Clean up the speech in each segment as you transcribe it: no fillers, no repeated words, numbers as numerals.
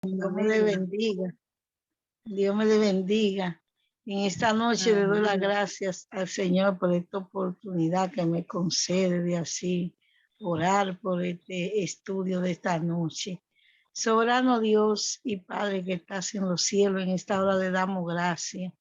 Dios me le bendiga. Dios me le bendiga. En esta noche le doy las gracias al Señor por esta oportunidad que me concede de así orar por este estudio de esta noche. Soberano Dios y Padre que estás en los cielos, en esta hora le damos gracias.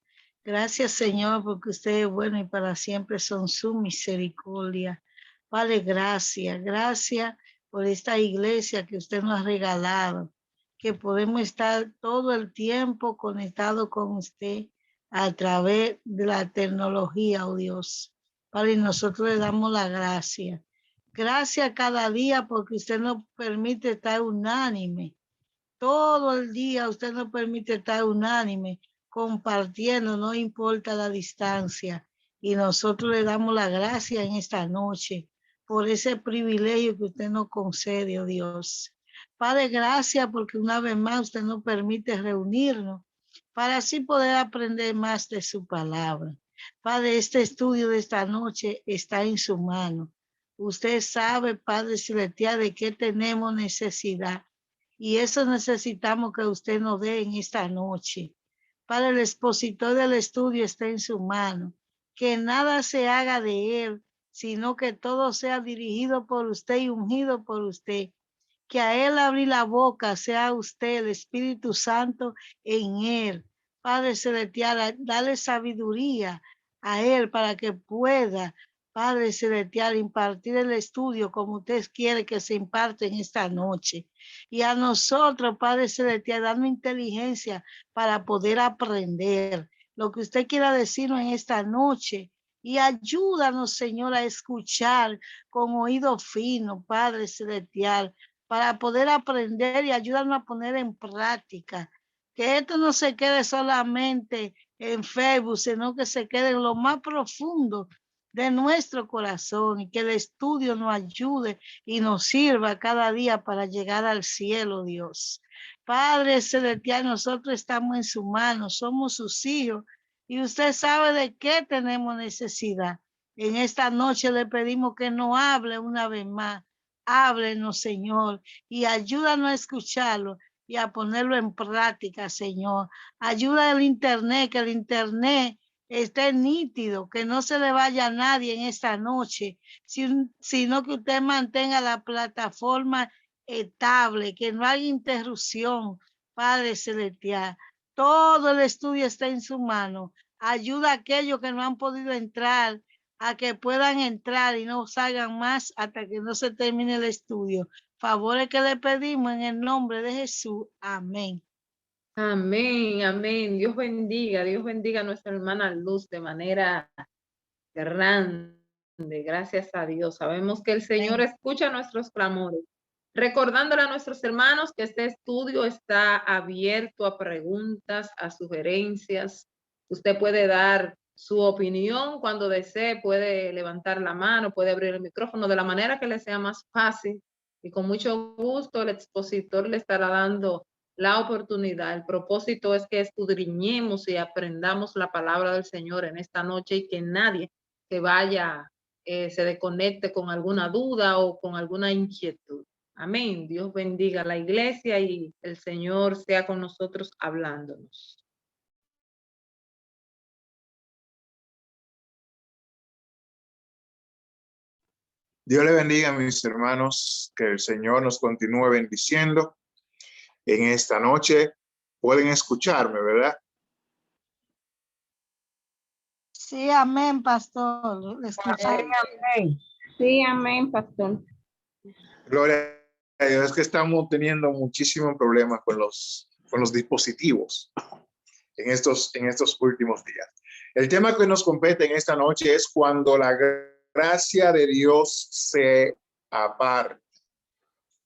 Gracias, Señor, porque usted es bueno y para siempre son su misericordia. Padre, gracias, gracias por esta iglesia que usted nos ha regalado, que podemos estar todo el tiempo conectados con usted a través de la tecnología, oh Dios. Padre, nosotros le damos la gracia. Gracias cada día porque usted nos permite estar unánime. Todo el día usted nos permite estar unánime, compartiendo, no importa la distancia. Y nosotros le damos la gracia en esta noche por ese privilegio que usted nos concede, oh Dios. Padre, gracias porque una vez más usted nos permite reunirnos para así poder aprender más de su palabra. Padre, este estudio de esta noche está en su mano. Usted sabe, Padre Celestial, de qué tenemos necesidad. Y eso necesitamos que usted nos dé en esta noche. Para el expositor del estudio está en su mano. Que nada se haga de él, sino que todo sea dirigido por usted y ungido por usted. Que a él abrir la boca sea usted, el Espíritu Santo en él. Padre Celestial, dale sabiduría a él para que pueda, Padre Celestial, impartir el estudio como usted quiere que se imparte en esta noche. Y a nosotros, Padre Celestial, dando inteligencia para poder aprender lo que usted quiera decirnos en esta noche. Y ayúdanos, Señor, a escuchar con oído fino, Padre Celestial, para poder aprender y ayudarnos a poner en práctica. Que esto no se quede solamente en Facebook, sino que se quede en lo más profundo de nuestro corazón y que el estudio nos ayude y nos sirva cada día para llegar al cielo, Dios. Padre Celestial, nosotros estamos en su mano, somos sus hijos y usted sabe de qué tenemos necesidad. En esta noche le pedimos que nos hable una vez más. Háblenos, Señor, y ayúdanos a escucharlo y a ponerlo en práctica, Señor. Ayuda al Internet, que el Internet esté nítido, que no se le vaya a nadie en esta noche, sino que usted mantenga la plataforma estable, que no haya interrupción, Padre Celestial. Todo el estudio está en su mano. Ayuda a aquellos que no han podido entrar a que puedan entrar y no salgan más hasta que no se termine el estudio. Favores que le pedimos en el nombre de Jesús. Amén. Amén, amén. Dios bendiga a nuestra hermana Luz de manera grande. Gracias a Dios. Sabemos que el Señor escucha nuestros clamores. Recordándole a nuestros hermanos que este estudio está abierto a preguntas, a sugerencias. Usted puede dar su opinión cuando desee, puede levantar la mano, puede abrir el micrófono de la manera que le sea más fácil. Y con mucho gusto el expositor le estará dando la oportunidad. El propósito es que escudriñemos y aprendamos la palabra del Señor en esta noche y que nadie se vaya, se desconecte con alguna duda o con alguna inquietud. Amén. Dios bendiga a la iglesia y el Señor sea con nosotros hablándonos. Dios le bendiga, mis hermanos, que el Señor nos continúe bendiciendo en esta noche. Pueden escucharme, ¿verdad? Sí, amén, pastor. Amén. Sí, amén, pastor. Gloria a Dios, es que estamos teniendo muchísimos problemas con los dispositivos en estos últimos días. El tema que nos compete en esta noche es cuando la gracia de Dios se aparta.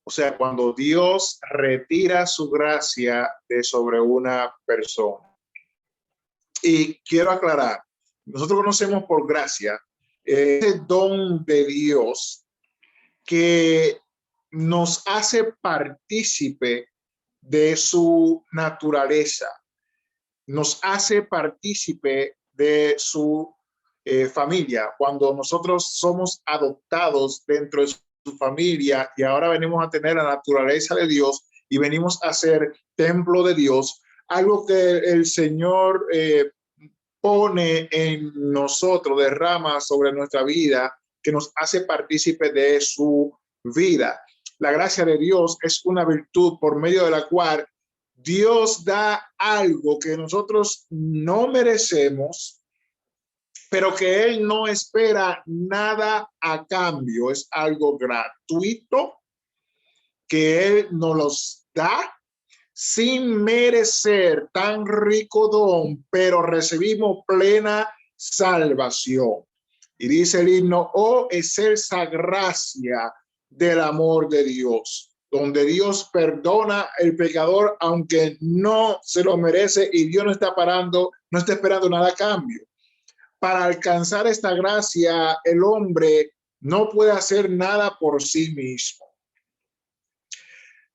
O sea, cuando Dios retira su gracia de sobre una persona. Y quiero aclarar, nosotros conocemos por gracia ese don de Dios que nos hace partícipe de su naturaleza, nos hace partícipe de su familia. Cuando nosotros somos adoptados dentro de su familia y ahora venimos a tener la naturaleza de Dios, y venimos a ser templo de Dios, algo que el Señor pone en nosotros, derrama sobre nuestra vida, que nos hace partícipe de su vida. La gracia de Dios es una virtud por medio de la cual Dios da algo que nosotros no merecemos, pero que Él no espera nada a cambio. Es algo gratuito que Él nos los da sin merecer tan rico don, pero recibimos plena salvación. Y dice el himno, oh, excelsa gracia del amor de Dios, donde Dios perdona al pecador aunque no se lo merece, y Dios no está esperando nada a cambio. Para alcanzar esta gracia, el hombre no puede hacer nada por sí mismo.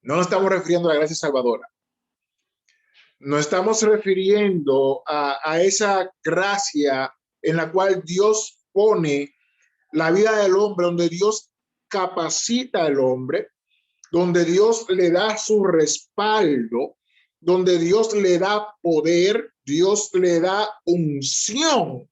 No nos estamos refiriendo a la gracia salvadora. Nos estamos refiriendo a esa gracia en la cual Dios pone la vida del hombre, donde Dios capacita al hombre, donde Dios le da su respaldo, donde Dios le da poder, Dios le da unción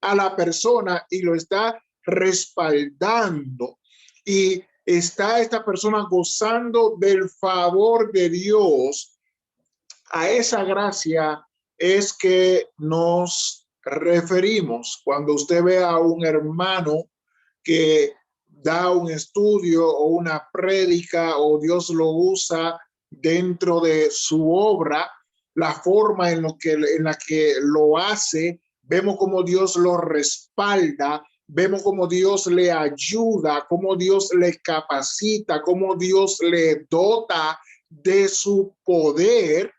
a la persona y lo está respaldando. Y está esta persona gozando del favor de Dios. A esa gracia es que nos referimos. Cuando usted ve a un hermano que da un estudio o una prédica, o Dios lo usa dentro de su obra, la forma en la que lo hace, vemos como Dios lo respalda, vemos como Dios le ayuda, como Dios le capacita, como Dios le dota de su poder.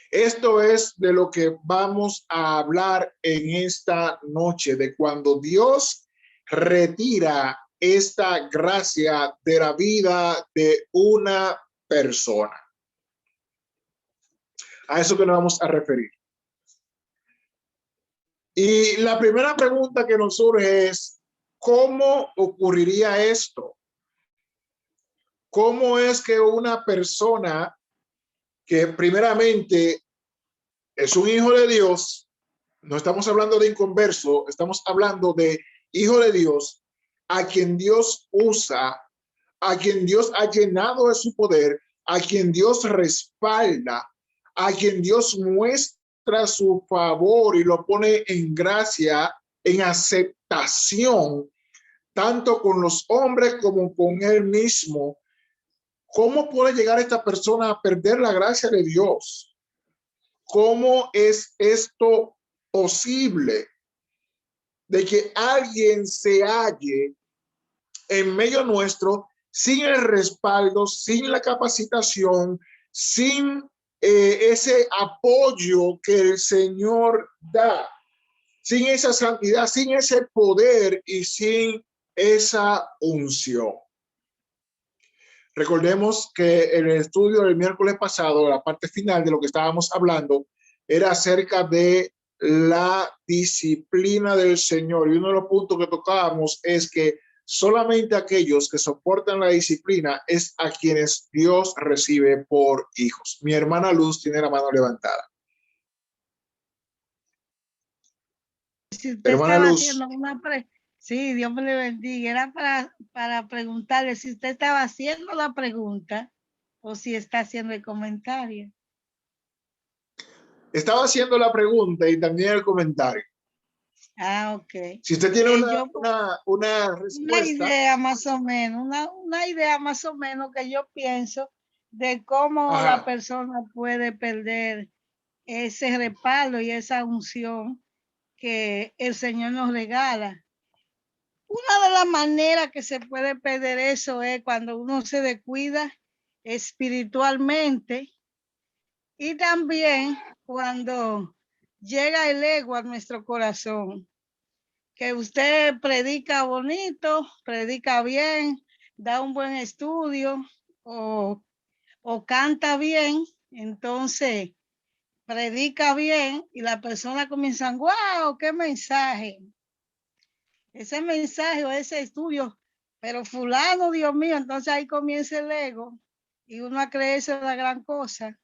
Esto es de lo que vamos a hablar en esta noche, de cuando Dios retira esta gracia de la vida de una persona. A eso que nos vamos a referir. Y la primera pregunta que nos surge es, ¿cómo ocurriría esto? ¿Cómo es que una persona que primeramente es un hijo de Dios, no estamos hablando de inconverso, estamos hablando de hijo de Dios, a quien Dios usa, a quien Dios ha llenado de su poder, a quien Dios respalda, a quien Dios muestra su favor y lo pone en gracia, en aceptación, tanto con los hombres como con él mismo? ¿Cómo puede llegar esta persona a perder la gracia de Dios? ¿Cómo es esto posible? De que alguien se halle en medio nuestro sin el respaldo, sin la capacitación, sin ese apoyo que el Señor da, sin esa santidad, sin ese poder y sin esa unción. Recordemos que en el estudio del miércoles pasado, la parte final de lo que estábamos hablando era acerca de la disciplina del Señor. Y uno de los puntos que tocábamos es que solamente aquellos que soportan la disciplina es a quienes Dios recibe por hijos. Mi hermana Luz tiene la mano levantada. Si usted Hermana estaba Luz. haciendo sí, Dios me le bendiga. Era para preguntarle si usted estaba haciendo la pregunta o si está haciendo el comentario. Estaba haciendo la pregunta y también el comentario. Ah, ok. Si usted tiene una respuesta. idea más o menos, una idea más o menos que yo pienso de cómo Ajá. la persona puede perder ese respaldo y esa unción que el Señor nos regala. Una de las maneras que se puede perder eso es cuando uno se descuida espiritualmente, y también cuando llega el ego a nuestro corazón, que usted predica bonito, predica bien, da un buen estudio o canta bien, entonces predica bien y la persona comienza, wow, qué mensaje. Ese mensaje o ese estudio, pero fulano, Dios mío, entonces ahí comienza el ego y uno a creerse la gran cosa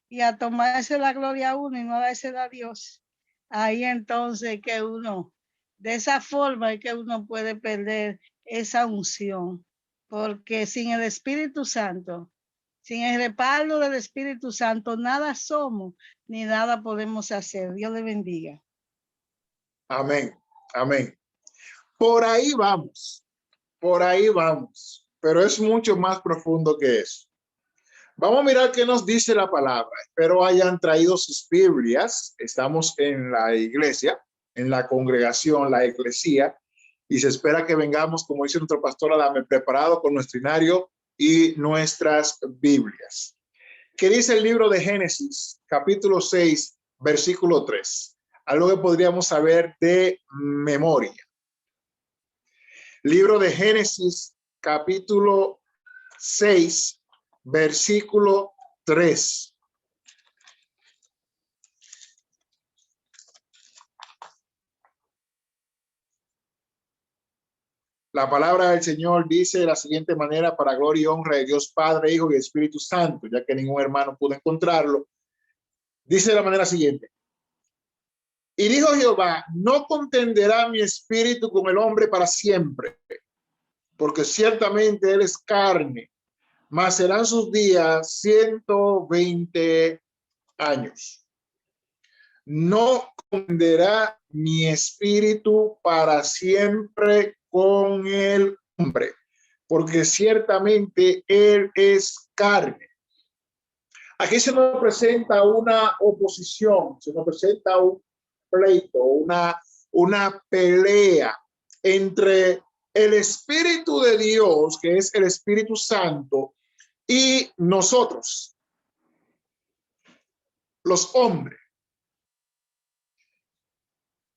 y a tomarse la gloria a uno y no a dársela a Dios, ahí entonces que uno, de esa forma es que uno puede perder esa unción, porque sin el Espíritu Santo, sin el respaldo del Espíritu Santo, nada somos ni nada podemos hacer. Dios le bendiga. Amén, amén. Por ahí vamos, pero es mucho más profundo que eso. Vamos a mirar qué nos dice la palabra. Espero hayan traído sus Biblias. Estamos en la iglesia, en la congregación, la eclesía, y se espera que vengamos, como dice nuestro pastor Adame, preparado con nuestro inario y nuestras Biblias. ¿Qué dice el libro de Génesis, capítulo 6, versículo 3? Algo que podríamos saber de memoria. Libro de Génesis, capítulo 6, versículo 3. La palabra del Señor dice de la siguiente manera: para gloria y honra de Dios Padre, Hijo y Espíritu Santo, ya que ningún hermano pudo encontrarlo. Dice de la manera siguiente: y dijo Jehová, no contenderá mi espíritu con el hombre para siempre, porque ciertamente él es carne, mas serán sus días 120 años. No contenderá mi espíritu para siempre con el hombre, porque ciertamente él es carne. Aquí se nos presenta una oposición, se nos presenta un pleito, una pelea entre el Espíritu de Dios, que es el Espíritu Santo, y nosotros, los hombres.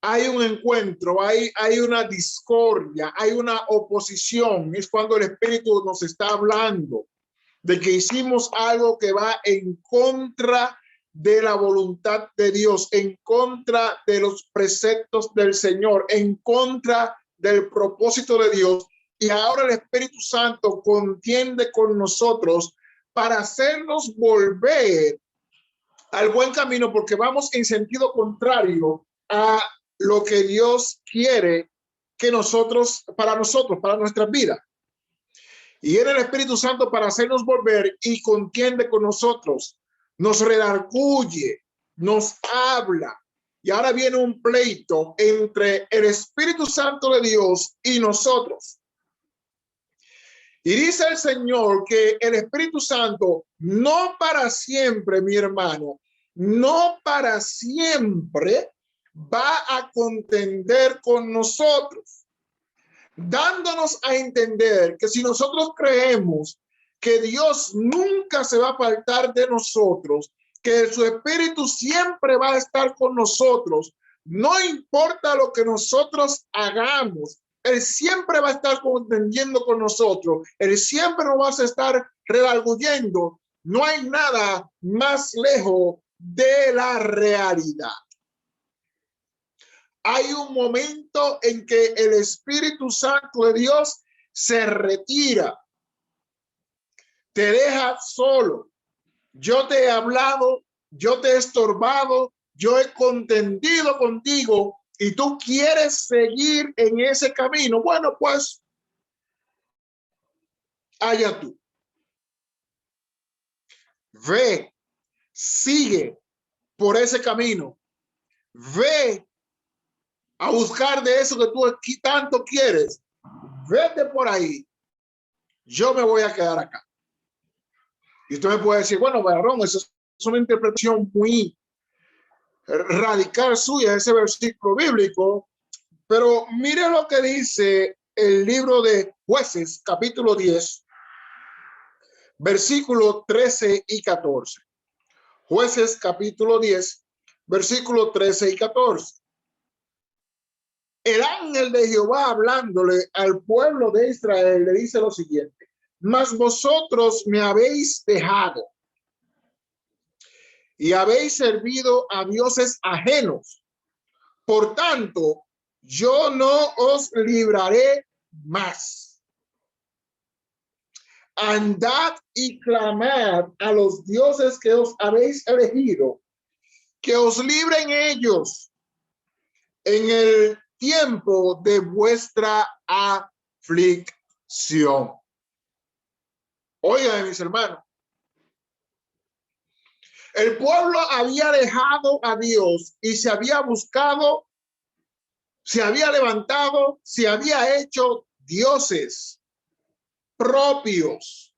Hay un encuentro, hay una discordia, hay una oposición. Es cuando el Espíritu nos está hablando de que hicimos algo que va en contra de la voluntad de Dios, en contra de los preceptos del Señor, en contra del propósito de Dios. Y ahora el Espíritu Santo contiende con nosotros para hacernos volver al buen camino, porque vamos en sentido contrario a lo que Dios quiere que para nuestras vidas. Y era el Espíritu Santo para hacernos volver y contiende con nosotros, nos redarguye, nos habla. Y ahora viene un pleito entre el Espíritu Santo de Dios y nosotros. Y dice el Señor que el Espíritu Santo, no para siempre, mi hermano, no para siempre va a contender con nosotros, dándonos a entender que si nosotros creemos que Dios nunca se va a apartar de nosotros, que su Espíritu siempre va a estar con nosotros, no importa lo que nosotros hagamos, Él siempre va a estar contendiendo con nosotros, Él siempre nos va a estar redarguyendo. No hay nada más lejos de la realidad. Hay un momento en que el Espíritu Santo de Dios se retira, te deja solo. Yo te he hablado, yo te he estorbado, yo he contendido contigo y tú quieres seguir en ese camino. Bueno, pues allá tú. Ve, sigue por ese camino. Ve a buscar de eso que tú aquí tanto quieres. Vete por ahí. Yo me voy a quedar acá. Y usted me puede decir, bueno, varón, eso es una interpretación muy radical suya, ese versículo bíblico, pero mire lo que dice el libro de Jueces, capítulo 10, versículo 13 y 14. Jueces, capítulo 10, versículo 13 y 14. El ángel de Jehová hablándole al pueblo de Israel le dice lo siguiente: mas vosotros me habéis dejado y habéis servido a dioses ajenos. Por tanto, yo no os libraré más. andad y clamad a los dioses que os habéis elegido, que os libren ellos en el tiempo de vuestra aflicción. Oigan, mis hermanos, el pueblo había dejado a Dios y se había buscado, se había levantado, se había hecho dioses propios.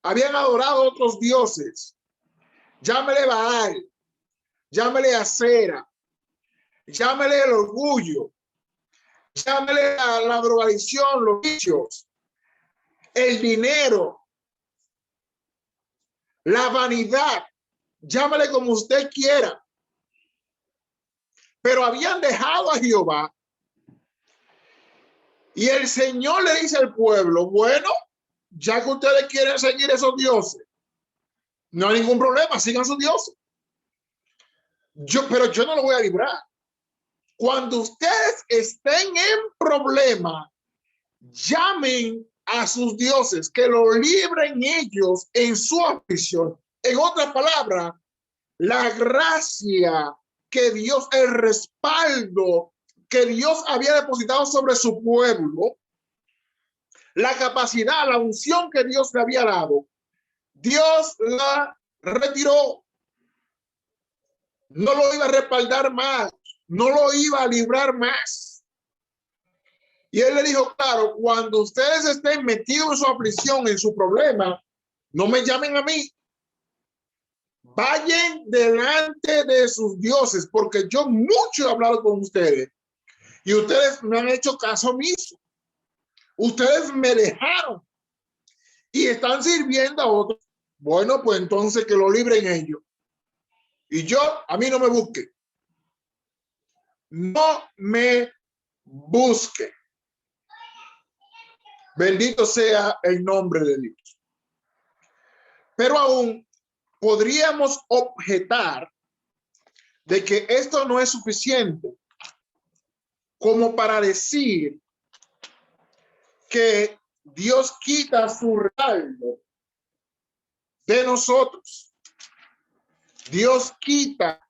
Habían adorado a otros dioses. Llámele Baal, llámele Acera, llámele el orgullo, llámele la drogadicción, los vicios, el dinero, la vanidad, llámele como usted quiera. Pero habían dejado a Jehová y el Señor le dice al pueblo, bueno, ya que ustedes quieren seguir esos dioses, no hay ningún problema, sigan sus dioses. Pero yo no lo voy a librar. Cuando ustedes estén en problema, llamen a sus dioses, que lo libren ellos en su aflicción. En otras palabras, la gracia que Dios, el respaldo que Dios había depositado sobre su pueblo, la capacidad, la unción que Dios le había dado, Dios la retiró. No lo iba a respaldar más, no lo iba a librar más. Y él le dijo, claro, cuando ustedes estén metidos en su aflicción, en su problema, no me llamen a mí. Vayan delante de sus dioses, porque yo mucho he hablado con ustedes y ustedes me han hecho caso omiso. Ustedes me dejaron y están sirviendo a otros. Bueno, pues entonces que lo libren ellos. Y yo, a mí no me busque. No me busque. Bendito sea el nombre de Dios. Pero aún podríamos objetar de que esto no es suficiente como para decir que Dios quita su respaldo de nosotros. Dios quita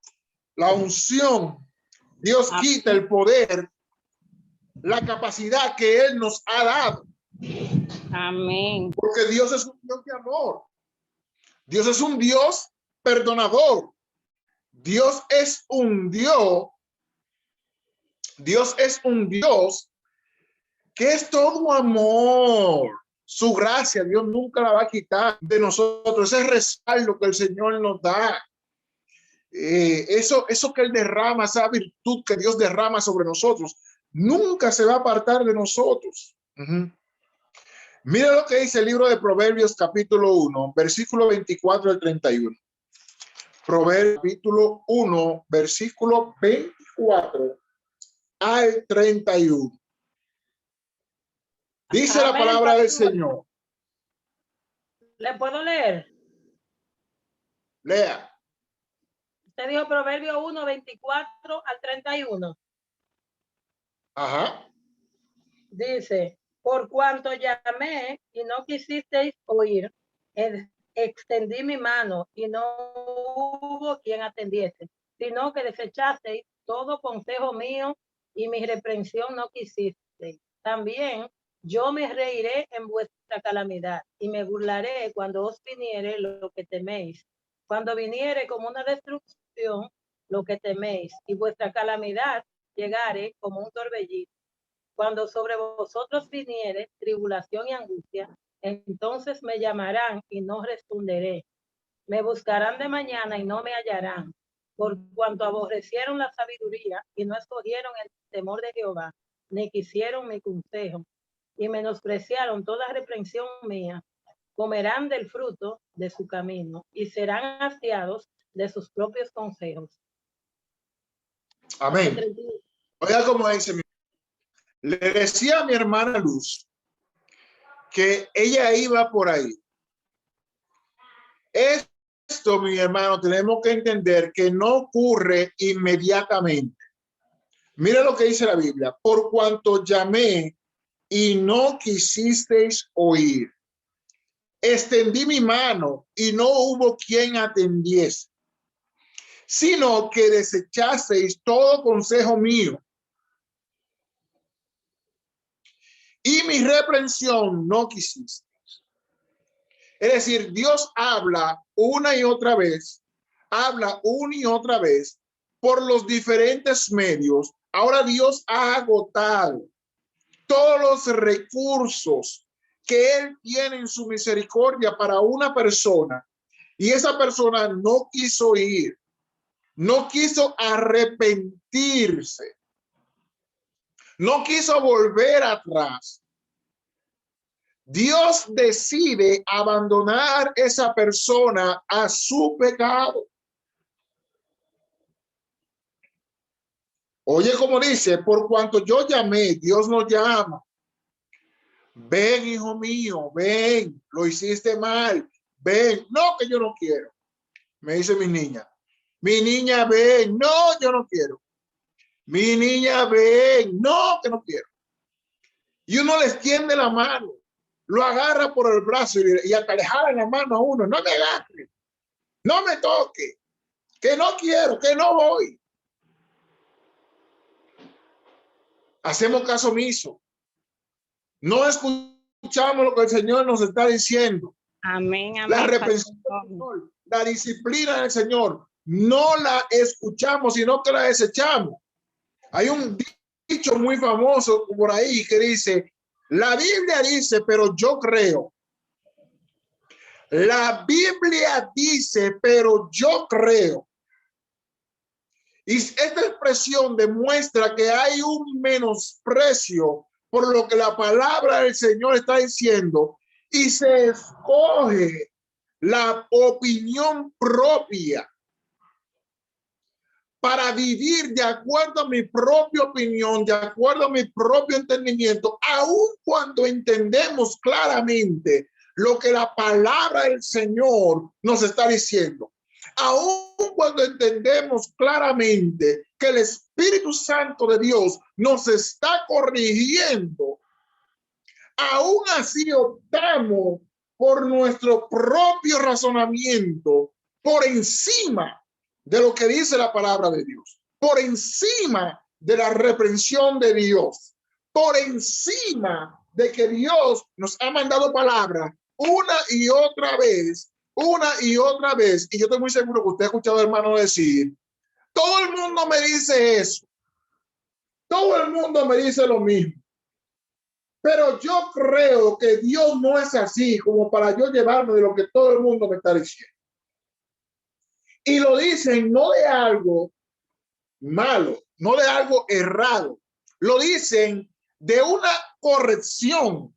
la unción, Dios quita el poder, la capacidad que Él nos ha dado. Amén. Porque Dios es un Dios de amor. Dios es un Dios perdonador. Dios es un Dios. Dios es un Dios que es todo amor. Su gracia, Dios nunca la va a quitar de nosotros. Ese respaldo que el Señor nos da. Eso que Él derrama, esa virtud que Dios derrama sobre nosotros, nunca se va a apartar de nosotros. Mira lo que dice el libro de Proverbios capítulo 1, versículo 24 al 31. Proverbios capítulo 1, versículo 24 al 31. Dice la palabra del Señor. ¿Le puedo leer? Lea. Usted dijo Proverbio 1, 24 al 31. Ajá. Dice, por cuanto llamé y no quisisteis oír, extendí mi mano y no hubo quien atendiese, sino que desechasteis todo consejo mío y mi reprensión no quisisteis. También yo me reiré en vuestra calamidad y me burlaré cuando os viniere lo que teméis. Cuando viniere como una destrucción lo que teméis y vuestra calamidad llegare como un torbellino. Cuando sobre vosotros viniere tribulación y angustia, entonces me llamarán y no responderé. Me buscarán de mañana y no me hallarán, por cuanto aborrecieron la sabiduría y no escogieron el temor de Jehová, ni quisieron mi consejo, y menospreciaron toda reprensión mía. Comerán del fruto de su camino y serán hastiados de sus propios consejos. Amén. Oiga cómo dice, le decía a mi hermana Luz que ella iba por ahí. Esto, mi hermano, tenemos que entender que no ocurre inmediatamente. Mira lo que dice la Biblia. Por cuanto llamé y no quisisteis oír, extendí mi mano y no hubo quien atendiese, sino que desechasteis todo consejo mío y mi reprensión no quisisteis. Es decir, Dios habla una y otra vez por los diferentes medios. Ahora Dios ha agotado todos los recursos que Él tiene en su misericordia para una persona, y esa persona no quiso ir, no quiso arrepentirse, no quiso volver atrás. Dios decide abandonar esa persona a su pecado. Oye, como dice, por cuanto yo llamé, Dios nos llama. Ven, hijo mío, ven, lo hiciste mal. Ven, no, que yo no quiero. Me dice mi niña. Mi niña, ven, no, yo no quiero. Mi niña, ven, no, que no quiero. Y uno le extiende la mano, lo agarra por el brazo y hasta le jala la mano a uno. No me agarre, no me toque, que no quiero, que no voy. Hacemos caso omiso. No escuchamos lo que el Señor nos está diciendo. Amén, amén. La reprensión del Señor, la disciplina del Señor, no la escuchamos, sino que la desechamos. Hay un dicho muy famoso por ahí que dice, la Biblia dice, pero yo creo. La Biblia dice, pero yo creo. Y esta expresión demuestra que hay un menosprecio por lo que la palabra del Señor está diciendo y se escoge la opinión propia para vivir de acuerdo a mi propia opinión, de acuerdo a mi propio entendimiento, aun cuando entendemos claramente lo que la palabra del Señor nos está diciendo. Aun cuando entendemos claramente que el Espíritu Santo de Dios nos está corrigiendo, aún así optamos por nuestro propio razonamiento por encima de lo que dice la palabra de Dios, por encima de la reprensión de Dios, por encima de que Dios nos ha mandado palabra una y otra vez, y yo estoy muy seguro que usted ha escuchado, hermano, decir, todo el mundo me dice eso, todo el mundo me dice lo mismo, pero yo creo que Dios no es así como para yo llevarme de lo que todo el mundo me está diciendo. Y lo dicen no de algo malo, no de algo errado. Lo dicen de una corrección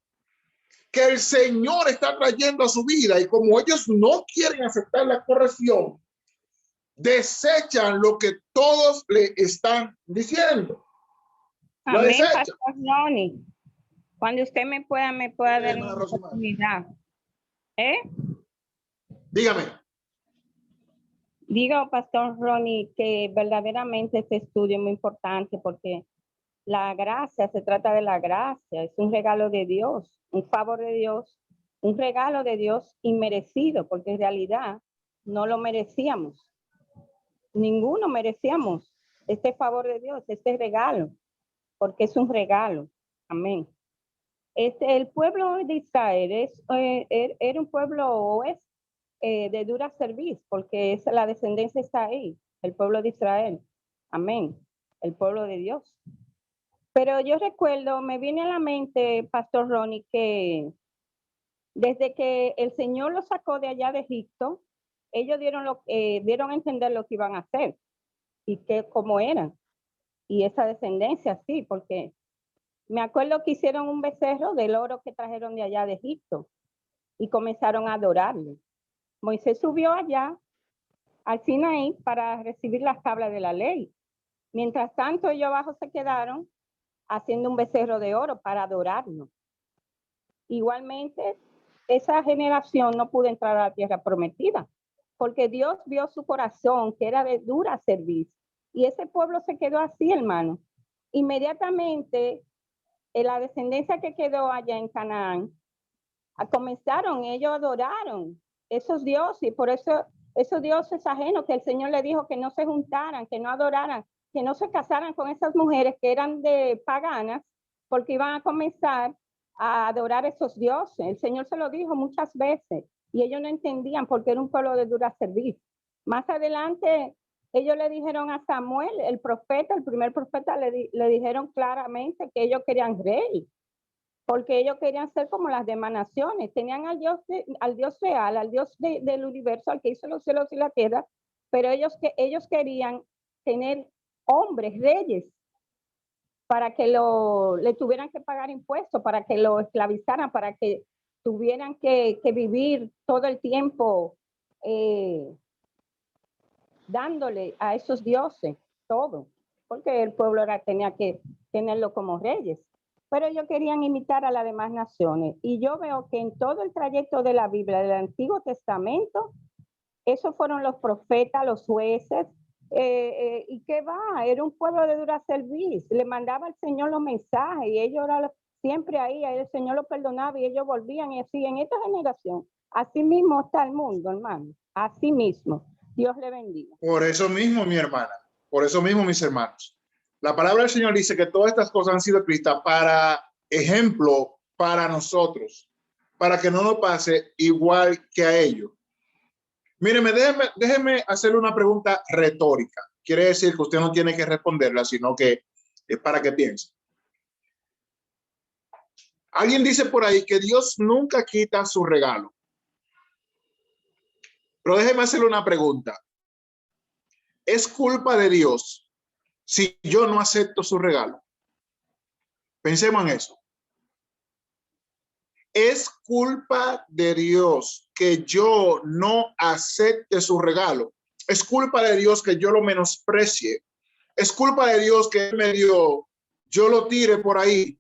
que el Señor está trayendo a su vida. Y como ellos no quieren aceptar la corrección, desechan lo que todos le están diciendo. Amén, Pastor Ronnie. Cuando usted me pueda dar una oportunidad. Dígame. Digo, Pastor Ronnie, que verdaderamente este estudio es muy importante porque la gracia, se trata de la gracia, es un regalo de Dios, un favor de Dios, un regalo de Dios inmerecido, porque en realidad no lo merecíamos. Ninguno merecíamos este favor de Dios, este regalo, porque es un regalo. Amén. El pueblo de Israel era un pueblo de dura cerviz, porque la descendencia está ahí, el pueblo de Israel. Amén. El pueblo de Dios. Pero yo recuerdo, me viene a la mente, Pastor Ronnie, que desde que el Señor los sacó de allá de Egipto, ellos dieron a entender lo que iban a hacer y cómo eran. Y esa descendencia, sí, porque me acuerdo que hicieron un becerro del oro que trajeron de allá de Egipto y comenzaron a adorarlo. Moisés subió allá al Sinaí para recibir las tablas de la ley. Mientras tanto, ellos abajo se quedaron haciendo un becerro de oro para adorarlo. Igualmente, esa generación no pudo entrar a la tierra prometida, porque Dios vio su corazón, que era de dura cerviz, y ese pueblo se quedó así, hermano. Inmediatamente, la descendencia que quedó allá en Canaán, comenzaron, ellos adoraron esos dioses, y por eso esos dioses ajenos que el Señor le dijo que no se juntaran, que no adoraran, que no se casaran con esas mujeres que eran de paganas, porque iban a comenzar a adorar esos dioses. El Señor se lo dijo muchas veces y ellos no entendían porque era un pueblo de dura servicio. Más adelante ellos le dijeron a Samuel, el profeta, el primer profeta, le dijeron claramente que ellos querían rey, porque ellos querían ser como las demás naciones. Tenían al Dios real, al Dios del universo, al que hizo los cielos y la tierra, pero ellos querían tener hombres, reyes, para que le tuvieran que pagar impuestos, para que lo esclavizaran, para que tuvieran que vivir todo el tiempo dándole a esos dioses todo, porque el pueblo tenía que tenerlo como reyes. Pero ellos querían imitar a las demás naciones. Y yo veo que en todo el trayecto de la Biblia, del Antiguo Testamento, esos fueron los profetas, los jueces, y qué va, era un pueblo de dura servicio, le mandaba al Señor los mensajes y ellos eran siempre ahí, el Señor los perdonaba y ellos volvían, y así en esta generación, así mismo está el mundo, hermano, así mismo. Dios le bendiga. Por eso mismo, mi hermana, por eso mismo, mis hermanos, la palabra del Señor dice que todas estas cosas han sido escritas para ejemplo para nosotros, para que no nos pase igual que a ellos. Míreme, déjeme hacerle una pregunta retórica. Quiere decir que usted no tiene que responderla, sino que es para que piense. Alguien dice por ahí que Dios nunca quita su regalo. Pero déjeme hacerle una pregunta. ¿Es culpa de Dios si yo no acepto su regalo? Pensemos en eso. ¿Es culpa de Dios que yo no acepte su regalo? ¿Es culpa de Dios que yo lo menosprecie? ¿Es culpa de Dios que me dio, yo lo tire por ahí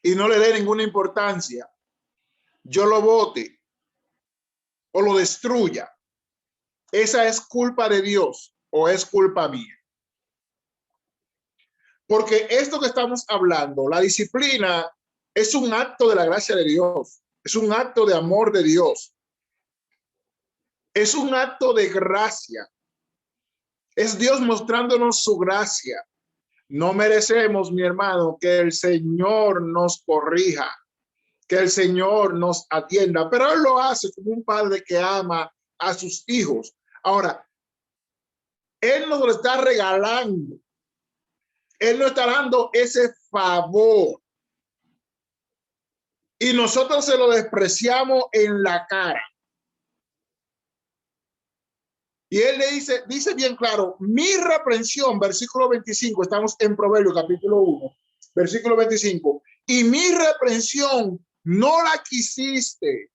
y no le dé ninguna importancia? Yo lo bote o lo destruya. ¿Esa es culpa de Dios o es culpa mía? Porque esto que estamos hablando, la disciplina, es un acto de la gracia de Dios, es un acto de amor de Dios, es un acto de gracia, es Dios mostrándonos su gracia. No merecemos, mi hermano, que el Señor nos corrija, que el Señor nos atienda, pero Él lo hace como un padre que ama a sus hijos. Ahora, Él nos lo está regalando, Él nos está dando ese favor. Y nosotros se lo despreciamos en la cara. Y él le dice bien claro, mi reprensión, versículo 25, estamos en Proverbios capítulo 1, versículo 25, y mi reprensión no la quisiste.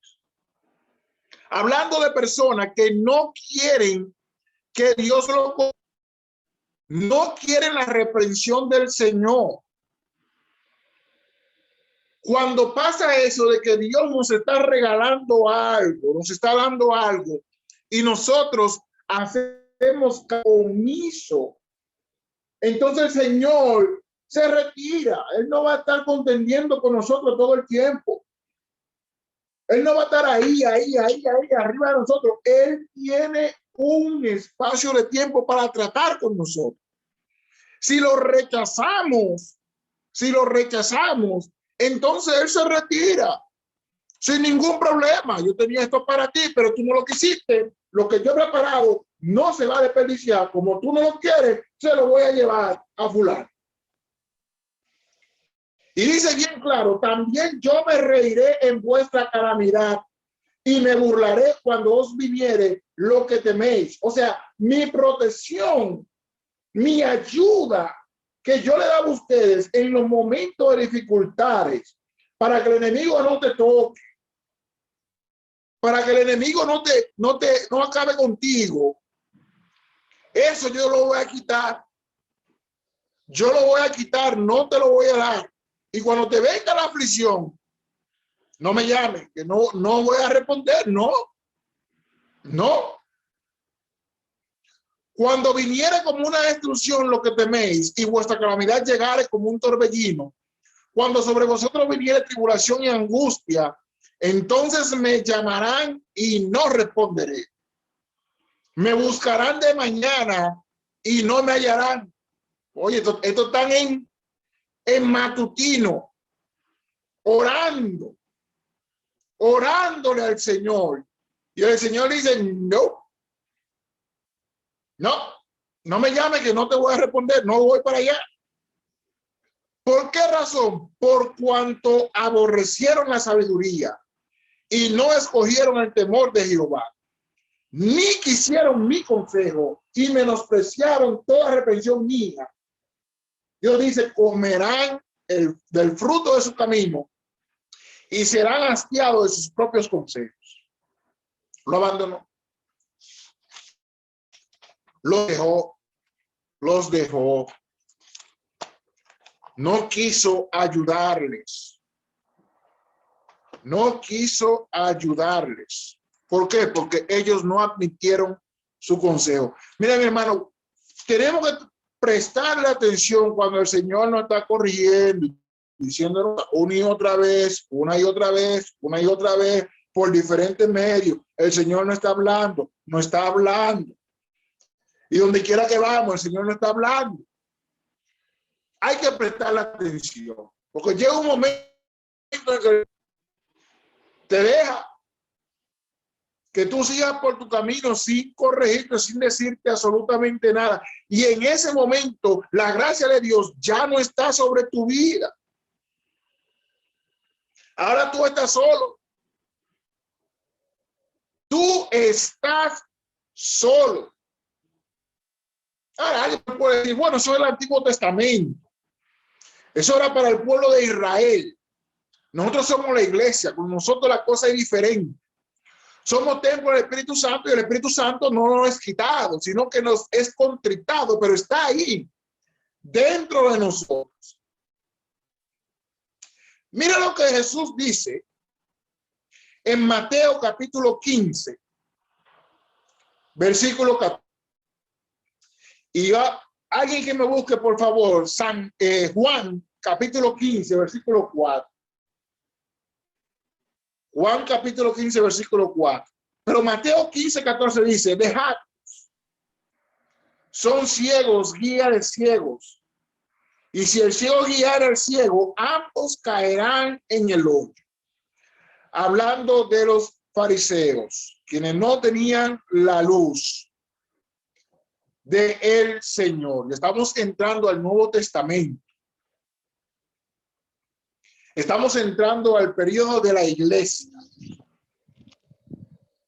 Hablando de personas que no quieren que Dios no quieren la reprensión del Señor. Cuando pasa eso de que Dios nos está regalando algo, nos está dando algo, y nosotros hacemos omiso, entonces el Señor se retira. Él no va a estar contendiendo con nosotros todo el tiempo. Él no va a estar ahí, arriba de nosotros. Él tiene un espacio de tiempo para tratar con nosotros. Si lo rechazamos, entonces Él se retira sin ningún problema. Yo tenía esto para ti, pero tú no lo quisiste. Lo que yo he preparado no se va a desperdiciar. Como tú no lo quieres, se lo voy a llevar a fulano. Y dice bien claro, también yo me reiré en vuestra calamidad y me burlaré cuando os viniere lo que teméis. O sea, mi protección, mi ayuda que yo le daba a ustedes en los momentos de dificultades, para que el enemigo no te toque, para que el enemigo no acabe contigo. Eso yo lo voy a quitar. Yo lo voy a quitar, no te lo voy a dar. Y cuando te venga la aflicción, no me llames, que no voy a responder, no. Cuando viniere como una destrucción lo que teméis y vuestra calamidad llegare como un torbellino, cuando sobre vosotros viniere tribulación y angustia Entonces me llamarán y no responderé. Me buscarán de mañana y no me hallarán. Oye, esto están en matutino, orándole al Señor. Y el Señor dice, no me llame que no te voy a responder, no voy para allá. ¿Por qué razón? Por cuanto aborrecieron la sabiduría y no escogieron el temor de Jehová, ni quisieron mi consejo y menospreciaron toda reprensión mía. Dios dice, comerán del fruto de su camino y serán hastiados de sus propios consejos. Lo abandonó. Los dejó. No quiso ayudarles. No quiso ayudarles. ¿Por qué? Porque ellos no admitieron su consejo. Mira, mi hermano, tenemos que prestarle atención cuando el Señor nos está corrigiendo, diciéndonos una y otra vez, por diferentes medios. El Señor no está hablando. Y donde quiera que vamos, el Señor no está hablando. Hay que prestarle atención, porque llega un momento en que te deja que tú sigas por tu camino sin corregirte, sin decirte absolutamente nada. Y en ese momento, la gracia de Dios ya no está sobre tu vida. Ahora tú estás solo. Tú estás solo. Ahora alguien puede decir, bueno, eso es el Antiguo Testamento. Eso era para el pueblo de Israel. Nosotros somos la iglesia, con nosotros la cosa es diferente. Somos templo del Espíritu Santo y el Espíritu Santo no nos es quitado, sino que nos es contritado, pero está ahí, dentro de nosotros. Mira lo que Jesús dice en Mateo capítulo 15, versículo 14. Y alguien que me busque, por favor, Juan capítulo 15, versículo 4. Juan capítulo 15, versículo 4. Pero Mateo 15, 14 dice, dejad, son ciegos, guía de ciegos. Y si el ciego guiara al ciego, ambos caerán en el hoyo. Hablando de los fariseos, quienes no tenían la luz de el Señor. Estamos entrando al Nuevo Testamento. Estamos entrando al periodo de la iglesia.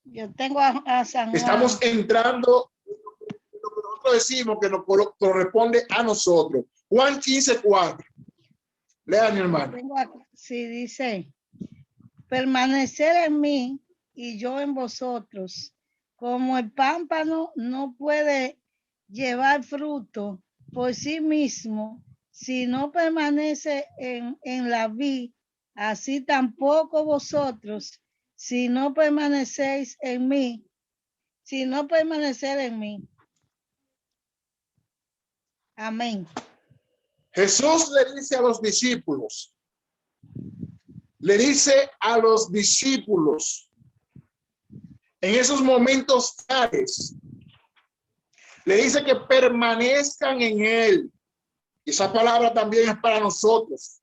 Yo tengo a San Juan. Estamos entrando lo que nosotros decimos que nos corresponde a nosotros. Juan 15, 4. Lea, mi hermano. Sí, dice, permanecer en mí y yo en vosotros. Como el pámpano no puede llevar fruto por sí mismo, si no permanece en la vid, así tampoco vosotros, si no permanecéis en mí, si no permanecer en mí. Amén. Jesús le dice a los discípulos, en esos momentos tales, le dice que permanezcan en él. Y esa palabra también es para nosotros,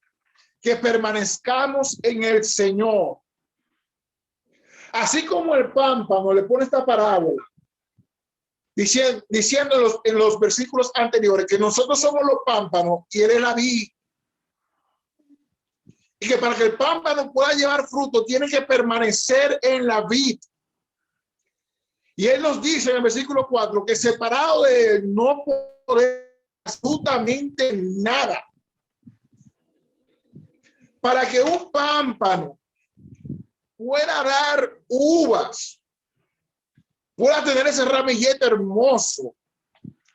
que permanezcamos en el Señor. Así como el pámpano le pone esta parábola, diciendo en los versículos anteriores que nosotros somos los pámpanos y él es la vid. Y que para que el pámpano pueda llevar fruto, tiene que permanecer en la vid. Y él nos dice en el versículo 4 que separado de él no podemos absolutamente nada. Para que un pámpano pueda dar uvas, pueda tener ese ramillete hermoso,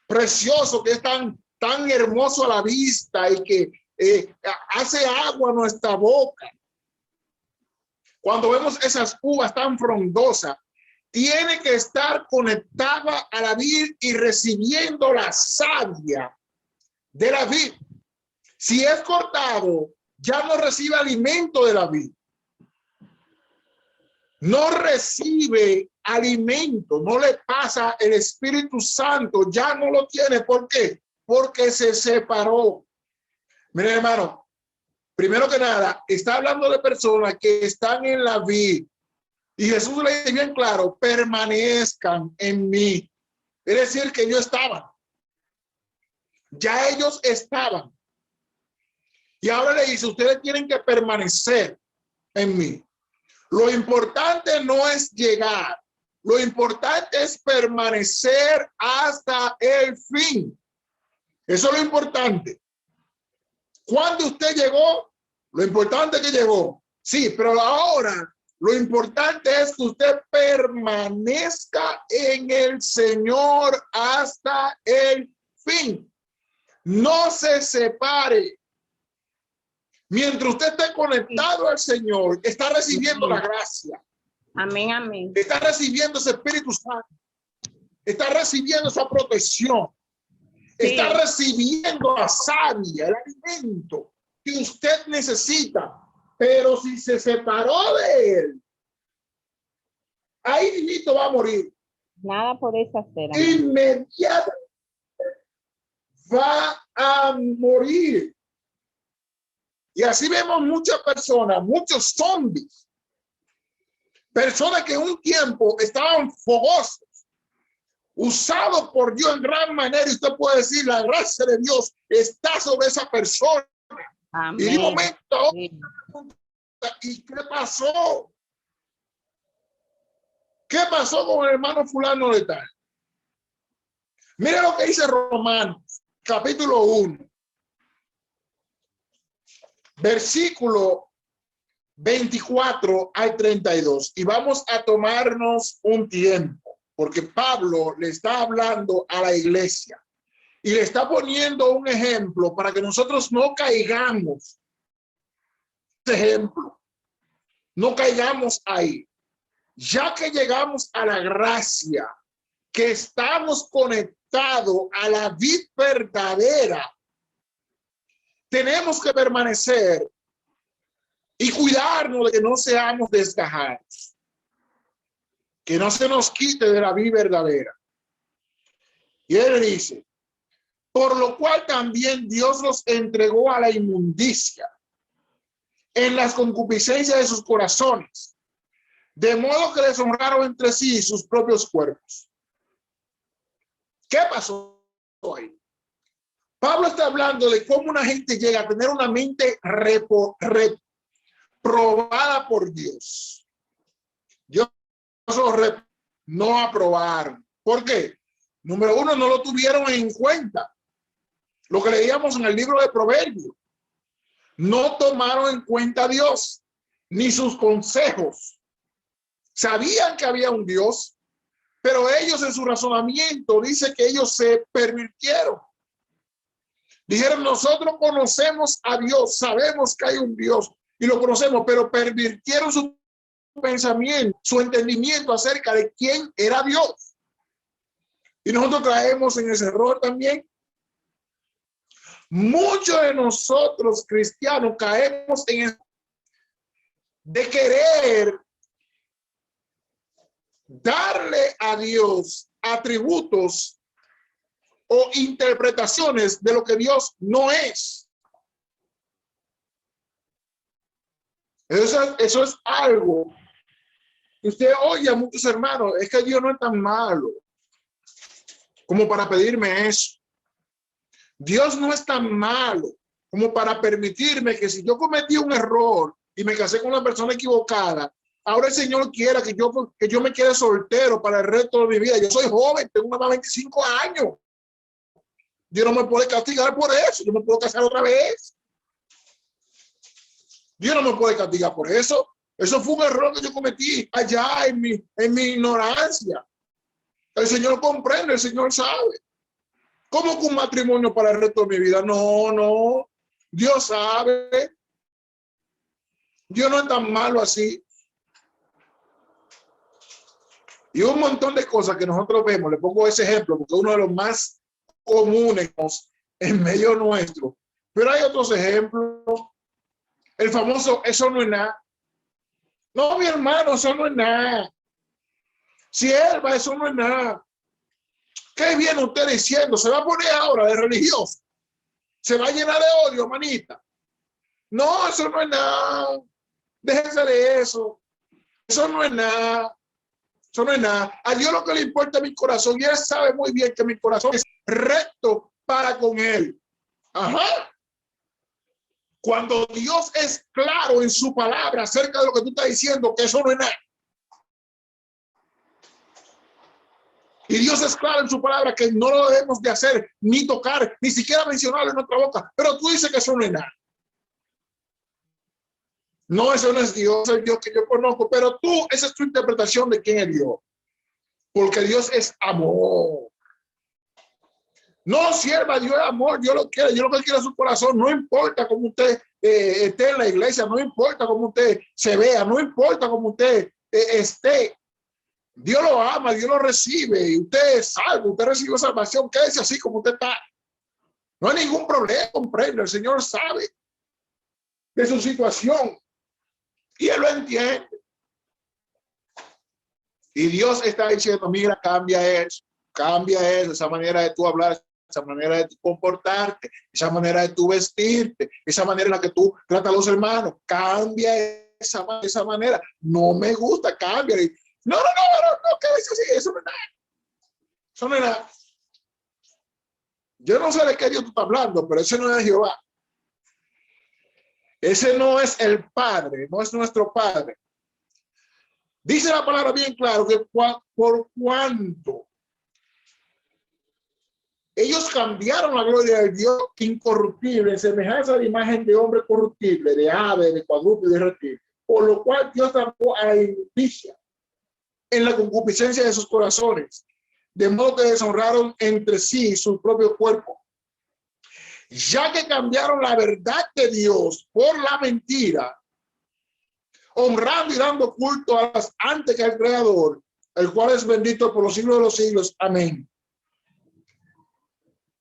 precioso, que es tan hermoso a la vista y que hace agua a nuestra boca. Cuando vemos esas uvas tan frondosas, tiene que estar conectada a la vid y recibiendo la savia de la vid. Si es cortado, ya no recibe alimento de la vid. no recibe alimento, no le pasa el Espíritu Santo, ya no lo tiene. ¿Por qué? Porque se separó. Miren, hermano, primero que nada, está hablando de personas que están en la vid. Y Jesús le dice bien claro, permanezcan en mí. Es decir, que ellos estaban. Ya ellos estaban. Y ahora le dice, ustedes tienen que permanecer en mí. Lo importante no es llegar. Lo importante es permanecer hasta el fin. Eso es lo importante. Cuando usted llegó, lo importante es que llegó. Sí, pero ahora lo importante es que usted permanezca en el Señor hasta el fin. No se separe. Mientras usted esté conectado al Señor, está recibiendo la gracia. Amén, amén. Está recibiendo ese Espíritu Santo. Está recibiendo esa protección. Sí. Está recibiendo la savia, el alimento que usted necesita. Pero si se separó de él, ahí mismo va a morir. Nada podéis hacer. Amén. Inmediatamente va a morir. Y así vemos muchas personas, muchos zombies, personas que en un tiempo estaban fogosos, usados por Dios en gran manera, y usted puede decir, la gracia de Dios está sobre esa persona. Amén. Y de momento, Sí. ¿y qué pasó? ¿Qué pasó con el hermano fulano de tal? Mira lo que dice Romanos, capítulo 1. Versículo 24 al 32. Y vamos a tomarnos un tiempo, porque Pablo le está hablando a la iglesia y le está poniendo un ejemplo para que nosotros no caigamos. Ese ejemplo, no caigamos ahí. Ya que llegamos a la gracia, que estamos conectados a la vid verdadera, tenemos que permanecer y cuidarnos de que no seamos desgajados, que no se nos quite de la vida verdadera. Y él dice, por lo cual también Dios los entregó a la inmundicia en las concupiscencias de sus corazones, de modo que les honraron entre sí sus propios cuerpos. ¿Qué pasó ahí? Pablo está hablando de cómo una gente llega a tener una mente reprobada por Dios. Dios no aprobaron. ¿Por qué? Número uno, no lo tuvieron en cuenta. Lo que leíamos en el libro de Proverbios. No tomaron en cuenta a Dios, ni sus consejos. Sabían que había un Dios, pero ellos en su razonamiento dice que ellos se pervirtieron. Dijeron, nosotros conocemos a Dios, sabemos que hay un Dios y lo conocemos, pero pervirtieron su pensamiento, su entendimiento acerca de quién era Dios. Y nosotros caemos en ese error también. Muchos de nosotros cristianos caemos en eso de querer darle a Dios atributos o interpretaciones de lo que Dios no es. Eso es algo que usted oye a muchos hermanos, es que Dios no es tan malo como para pedirme eso. Dios no es tan malo como para permitirme que si yo cometí un error y me casé con una persona equivocada, ahora el Señor quiera que yo me quede soltero para el resto de mi vida. Yo soy joven, tengo más de 25 años. Dios no me puede castigar por eso. Yo me puedo casar otra vez. Dios no me puede castigar por eso. Eso fue un error que yo cometí allá en mi ignorancia. El Señor comprende, el Señor sabe. ¿Cómo que un matrimonio para el resto de mi vida? No. Dios sabe. Dios no es tan malo así. Y un montón de cosas que nosotros vemos. Le pongo ese ejemplo porque es uno de los más comunes en medio nuestro. Pero hay otros ejemplos. El famoso, eso no es nada. No, mi hermano, eso no es nada. Sierva, eso no es nada. ¿Qué viene usted diciendo? Se va a poner ahora de religioso. Se va a llenar de odio, manita. No, eso no es nada. Déjense de eso. Eso no es nada. Eso no es nada. A Dios lo que le importa es mi corazón. Y Él sabe muy bien que mi corazón es recto para con Él. Ajá. Cuando Dios es claro en su palabra acerca de lo que tú estás diciendo, que eso no es nada. Y Dios es claro en su palabra que no lo debemos de hacer, ni tocar, ni siquiera mencionarlo en nuestra boca. Pero tú dices que eso no es nada. No, eso no es Dios, es el Dios que yo conozco. Pero tú, esa es tu interpretación de quién es Dios. Porque Dios es amor. No, sierva, Dios es amor, Dios lo quiere, Dios lo que quiere es su corazón. No importa cómo usted esté en la iglesia, no importa cómo usted se vea, no importa cómo usted esté. Dios lo ama, Dios lo recibe, y usted es salvo, usted recibe salvación, quédese así como usted está. No hay ningún problema, comprende, el Señor sabe de su situación y Él lo entiende. Y Dios está diciendo, mira, cambia eso, esa manera de tú hablar, esa manera de tú comportarte, esa manera de tú vestirte, esa manera en la que tú tratas a los hermanos, cambia esa manera. No me gusta, cambia. No, que es así, eso no es nada. Eso no es nada. Yo no sé de qué Dios tú estás hablando, pero ese no es Jehová. Ese no es el Padre, no es nuestro Padre. Dice la palabra bien claro que por cuanto ellos cambiaron la gloria de Dios incorruptible en semejanza de imagen de hombre corruptible, de ave, de cuadrúpedo y de reptil, por lo cual Dios trajo a la injusticia en la concupiscencia de sus corazones, de modo que deshonraron entre sí su propio cuerpo, ya que cambiaron la verdad de Dios por la mentira, honrando y dando culto a las antes que al Creador, el cual es bendito por los siglos de los siglos. Amén.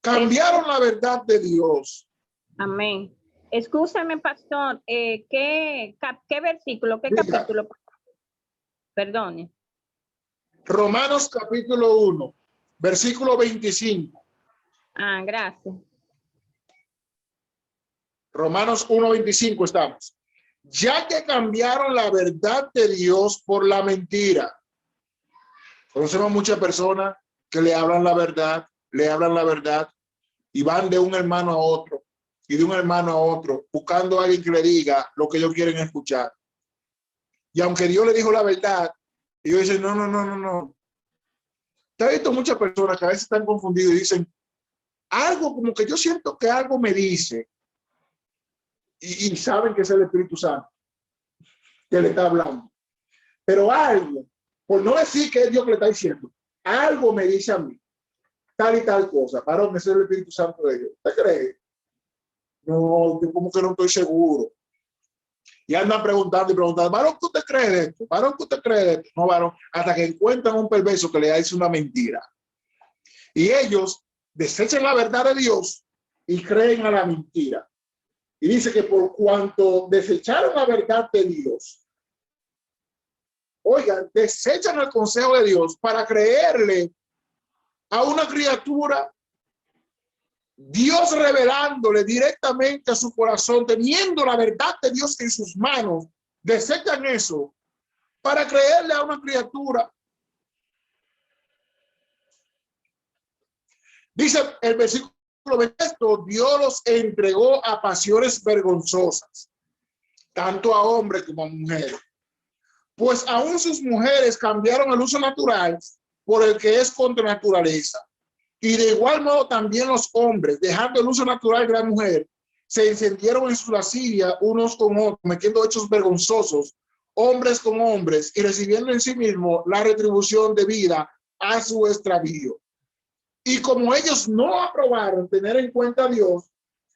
Cambiaron la verdad de Dios. Amén. Escúchame, pastor, ¿qué versículo, qué Diga. capítulo? Perdone. Romanos capítulo 1, versículo 25. Ah, gracias. Romanos 1, 25 estamos. Ya que cambiaron la verdad de Dios por la mentira. Conocemos muchas personas que le hablan la verdad y van de un hermano a otro y de un hermano a otro buscando a alguien que le diga lo que ellos quieren escuchar. Y aunque Dios le dijo la verdad, ellos dicen, no. Te he visto muchas personas que a veces están confundidos y dicen algo como que yo siento que algo me dice y saben que es el Espíritu Santo que le está hablando. Pero algo, por no decir que es Dios que le está diciendo, algo me dice a mí, tal y tal cosa. Varón, ese es el Espíritu Santo de Dios. ¿Usted cree? No, yo como que no estoy seguro. Y andan preguntando y preguntando, varón, ¿qué usted cree de esto? Varón, ¿qué usted cree de esto? No, varón, hasta que encuentran un perverso que le dice una mentira. Y ellos desechan la verdad de Dios y creen a la mentira. Y dice que por cuanto desecharon la verdad de Dios, oigan, desechan el consejo de Dios para creerle a una criatura, Dios revelándole directamente a su corazón, teniendo la verdad de Dios en sus manos, desechan eso para creerle a una criatura. Dice el versículo 20, Dios los entregó a pasiones vergonzosas, tanto a hombres como a mujeres. Pues aún sus mujeres cambiaron el uso natural por el que es contra naturaleza. Y de igual modo también los hombres, dejando el uso natural de la mujer, se encendieron en su lascivia unos con otros, cometiendo hechos vergonzosos, hombres con hombres, y recibiendo en sí mismo la retribución debida a su extravío. Y como ellos no aprobaron tener en cuenta a Dios,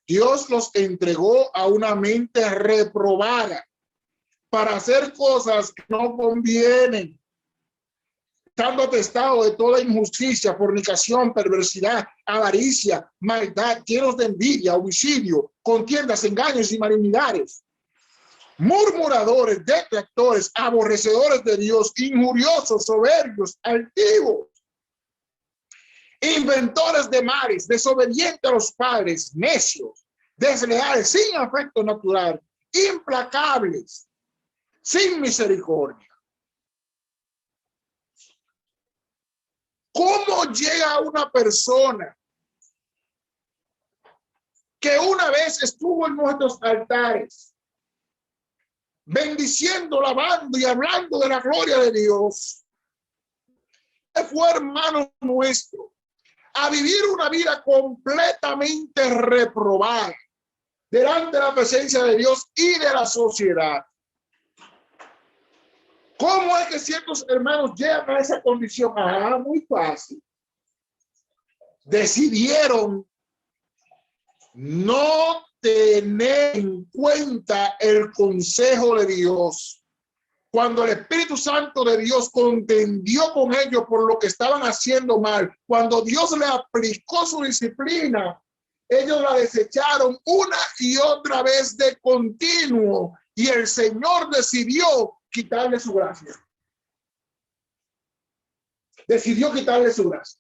Dios los entregó a una mente reprobada para hacer cosas que no convienen, estando atestado de toda injusticia, fornicación, perversidad, avaricia, maldad, llenos de envidia, homicidio, contiendas, engaños y malignidades, murmuradores, detractores, aborrecedores de Dios, injuriosos, soberbios, altivos, inventores de males, desobedientes a los padres, necios, desleales, sin afecto natural, implacables, sin misericordia. ¿Cómo llega una persona que una vez estuvo en nuestros altares, bendiciendo, alabando y hablando de la gloria de Dios, que fue hermano nuestro, a vivir una vida completamente reprobada delante de la presencia de Dios y de la sociedad? ¿Cómo es que ciertos hermanos llegan a esa condición? Ah, muy fácil. Decidieron no tener en cuenta el consejo de Dios. Cuando el Espíritu Santo de Dios contendió con ellos por lo que estaban haciendo mal, cuando Dios le aplicó su disciplina, ellos la desecharon una y otra vez de continuo, y el Señor decidió quitarle su gracia. Decidió quitarle su gracia.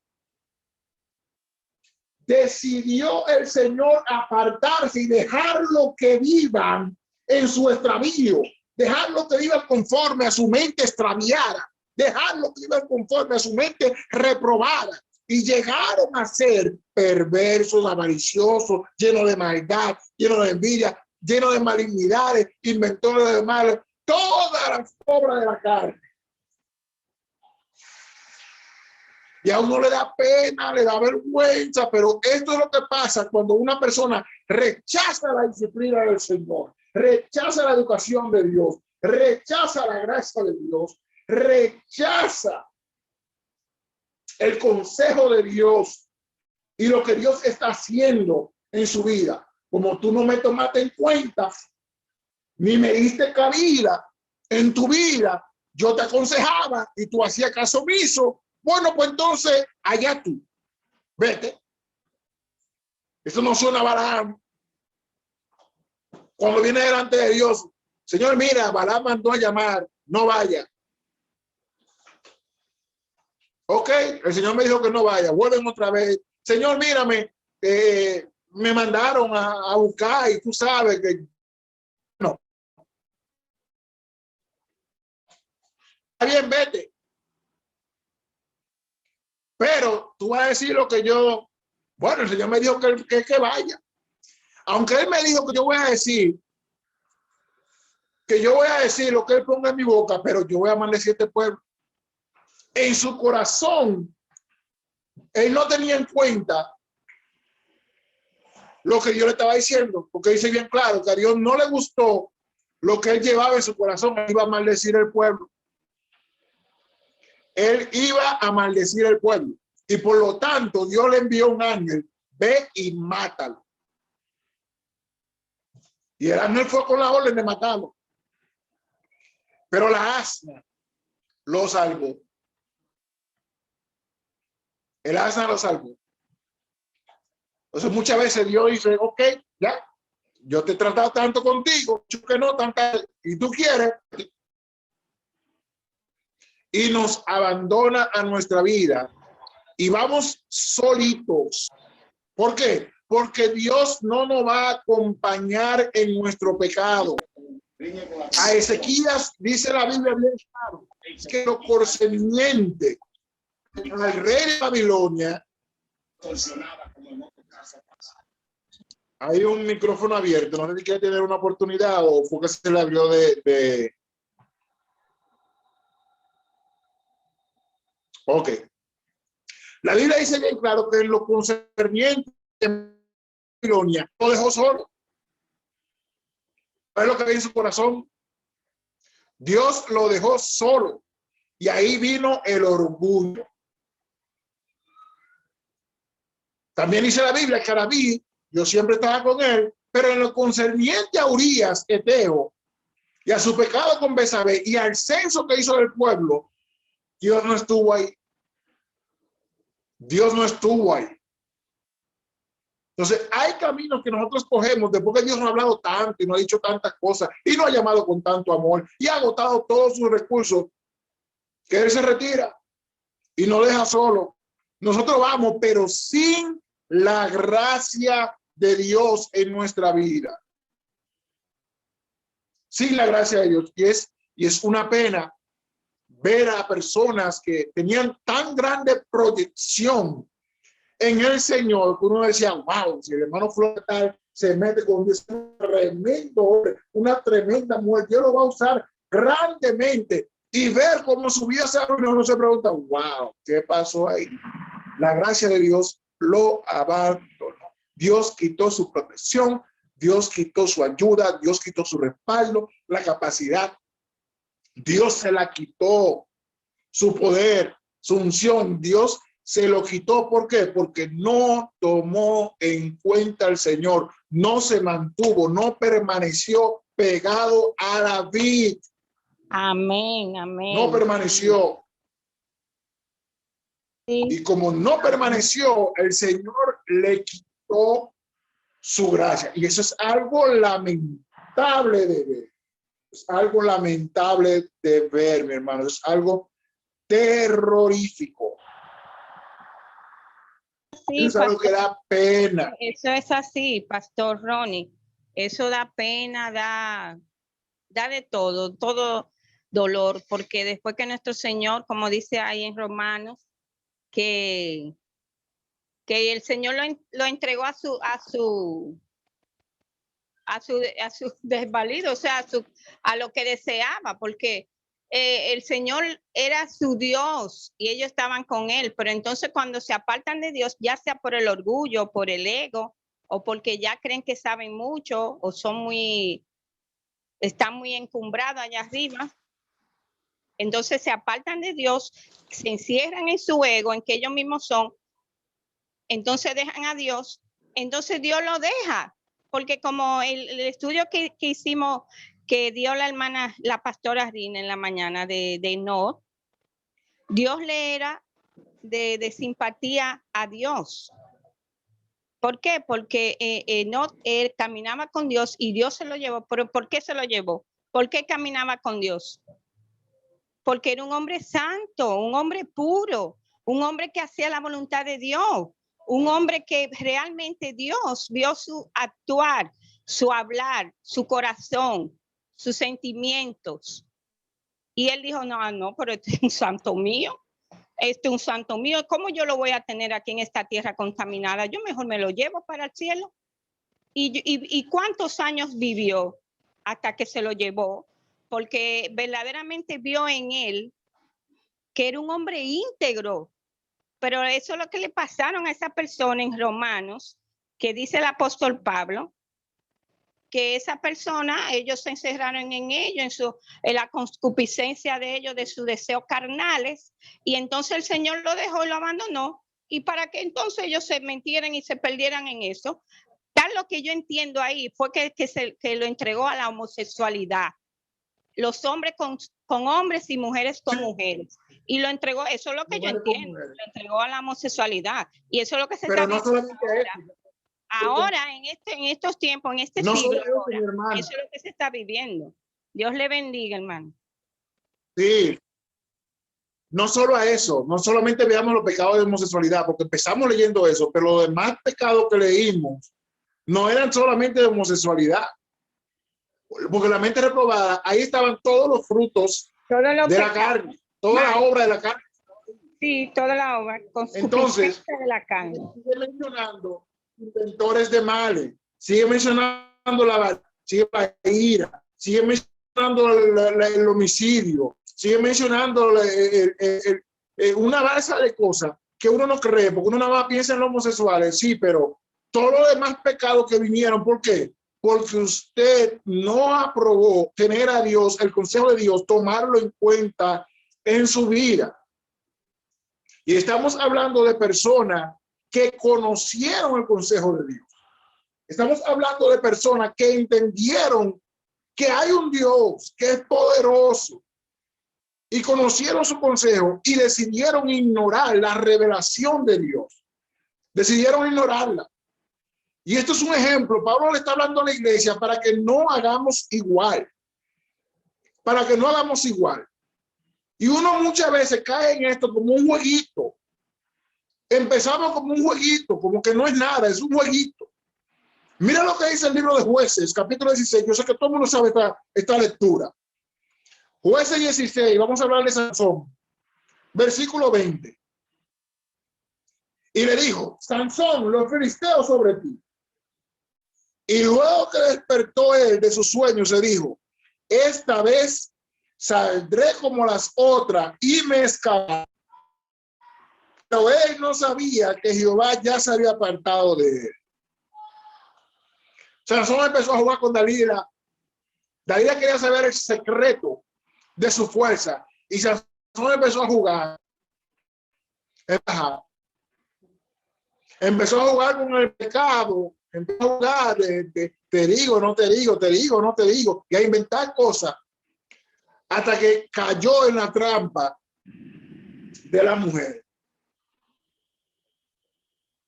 Decidió el Señor apartarse y dejarlo que vivan en su extravío, dejarlo que vivan conforme a su mente extraviada, dejarlo que vivan conforme a su mente reprobada, y llegaron a ser perversos, avariciosos, llenos de maldad, llenos de envidia, llenos de malignidades, inventores de males, todas las obras de la carne. Y a uno le da pena, le da vergüenza, pero esto es lo que pasa cuando una persona rechaza la disciplina del Señor, rechaza la educación de Dios, rechaza la gracia de Dios, rechaza el consejo de Dios y lo que Dios está haciendo en su vida. Como tú no me tomaste en cuenta, ni me diste cabida en tu vida, yo te aconsejaba y tú hacías caso omiso. Bueno, pues entonces, allá tú, vete. Eso no suena a Balaam. Cuando viene delante de Dios, Señor, mira, Balaam mandó a llamar, no vaya. Ok, el Señor me dijo que no vaya, vuelven otra vez. Señor, mírame, me mandaron a buscar y tú sabes que no. Está bien, vete. Pero tú vas a decir lo que yo, bueno, el Señor me dijo que vaya. Aunque Él me dijo que yo voy a decir, lo que Él ponga en mi boca, pero yo voy a maldecir a este pueblo. En su corazón, Él no tenía en cuenta lo que Dios le estaba diciendo, porque dice bien claro que a Dios no le gustó lo que Él llevaba en su corazón. Él iba a maldecir al pueblo. Él iba a maldecir al pueblo. Y por lo tanto, Dios le envió un ángel. Ve y mátalo. Y el ángel fue con la orden de matarlo. Pero la asna lo salvó. El asna lo salvó. Entonces muchas veces Dios dice, ok, ya, yo te he tratado tanto contigo, yo que no, tanta, y tú quieres. Y nos abandona a nuestra vida y vamos solitos. ¿Por qué? Porque Dios no nos va a acompañar en nuestro pecado. A Ezequías dice la Biblia bien claro, que lo concerniente al rey de Babilonia, hay un micrófono abierto, no sé si quiere tener una oportunidad o fue que se le abrió de... Ok. La Biblia dice bien claro que en lo concerniente a Babilonia lo dejó solo. Es lo que hay en su corazón. Dios lo dejó solo. Y ahí vino el orgullo. También dice la Biblia que a David, yo siempre estaba con él, pero en lo concerniente a Urías, Eteo, y a su pecado con Betsabé y al censo que hizo del pueblo, Dios no estuvo ahí. Dios no estuvo ahí. Entonces, hay caminos que nosotros cogemos después que Dios nos ha hablado tanto y nos ha dicho tantas cosas y nos ha llamado con tanto amor y ha agotado todos sus recursos, que Él se retira y nos deja solo. Nosotros vamos, pero sin la gracia de Dios en nuestra vida. Sin la gracia de Dios. Y es una pena ver a personas que tenían tan grande proyección en el Señor, que uno decía, wow, si el hermano Flotal se mete con Dios, un tremendo hombre, una tremenda mujer, Dios lo va a usar grandemente, y ver cómo su vida se arruinó, uno se pregunta, wow, ¿qué pasó ahí? La gracia de Dios lo abandonó. Dios quitó su protección, Dios quitó su ayuda, Dios quitó su respaldo, la capacidad. Dios se la quitó, su poder, su unción. Dios se lo quitó. ¿Por qué? Porque no tomó en cuenta al Señor, no se mantuvo, no permaneció pegado a la vid. Amén, amén. No permaneció. Sí. Y como no permaneció, el Señor le quitó su gracia. Y eso es algo lamentable de ver. Es algo lamentable de ver, mi hermano. Es algo terrorífico. Sí, Es algo que da pena. Eso es así, Pastor Ronnie. Eso da pena, da de todo dolor, porque después que nuestro Señor, como dice ahí en Romanos, que el Señor lo entregó a su desvalido, o sea, a lo que deseaba, porque el Señor era su Dios y ellos estaban con Él, pero entonces cuando se apartan de Dios, ya sea por el orgullo, por el ego, o porque ya creen que saben mucho, o están muy encumbrados allá arriba, entonces se apartan de Dios, se encierran en su ego, en que ellos mismos son, entonces dejan a Dios, entonces Dios lo deja, porque como el estudio que hicimos, que dio la hermana, la pastora Rina en la mañana de no, Dios le era de simpatía a Dios. ¿Por qué? Porque él caminaba con Dios y Dios se lo llevó. ¿Pero por qué se lo llevó? ¿Por qué caminaba con Dios? Porque era un hombre santo, un hombre puro, un hombre que hacía la voluntad de Dios, un hombre que realmente Dios vio su actuar, su hablar, su corazón, sus sentimientos. Y él dijo, no, pero este es un santo mío. Este es un santo mío. ¿Cómo yo lo voy a tener aquí en esta tierra contaminada? Yo mejor me lo llevo para el cielo. ¿Y cuántos años vivió hasta que se lo llevó? Porque verdaderamente vio en él que era un hombre íntegro. Pero eso es lo que le pasaron a esa persona en Romanos, que dice el apóstol Pablo, que esa persona, ellos se encerraron en ello, en la concupiscencia de ellos, de sus deseos carnales, y entonces el Señor lo dejó y lo abandonó, y para que entonces ellos se mintieran y se perdieran en eso. Tal lo que yo entiendo ahí fue que lo entregó a la homosexualidad, los hombres con hombres y mujeres con mujeres, y lo entregó, eso es lo que yo entiendo, lo entregó a la homosexualidad, y eso es lo que se está viendo ahora en estos tiempos, en este siglo, ahora, eso es lo que se está viviendo. Dios le bendiga, hermano. Sí, no solo a eso, no solamente veamos los pecados de homosexualidad, porque empezamos leyendo eso, pero los demás pecados que leímos no eran solamente de homosexualidad, porque la mente reprobada, ahí estaban todos los frutos de la carne, toda la obra de la carne. Sí, toda la obra. Entonces, de la carne. Sigue mencionando inventores de males, sigue mencionando sigue la ira, sigue mencionando el homicidio, sigue mencionando una balsa de cosas que uno no cree, porque uno nada más piensa en los homosexuales, sí, pero todos los demás pecados que vinieron, ¿por qué? Porque usted no aprobó tener a Dios, el consejo de Dios, tomarlo en cuenta en su vida. Y estamos hablando de personas que conocieron el consejo de Dios. Estamos hablando de personas que entendieron que hay un Dios que es poderoso y conocieron su consejo y decidieron ignorar la revelación de Dios. Decidieron ignorarla. Y esto es un ejemplo. Pablo le está hablando a la iglesia para que no hagamos igual. Para que no hagamos igual. Y uno muchas veces cae en esto como un jueguito. Empezamos como un jueguito, como que no es nada, es un jueguito. Mira lo que dice el libro de Jueces, capítulo 16. Yo sé que todo el mundo sabe esta lectura. Jueces 16, vamos a hablar de Sansón. Versículo 20. Y le dijo, Sansón, los filisteos sobre ti. Y luego que despertó él de su sueño, se dijo, esta vez saldré como las otras y me escaparé. Pero él no sabía que Jehová ya se había apartado de él. Sansón empezó a jugar con Dalila. Dalila quería saber el secreto de su fuerza. Y Sansón empezó a jugar. Empezó a jugar con el pecado. Empezó a jugar te digo, no te digo, te digo, no te digo. Y a inventar cosas. Hasta que cayó en la trampa de la mujer.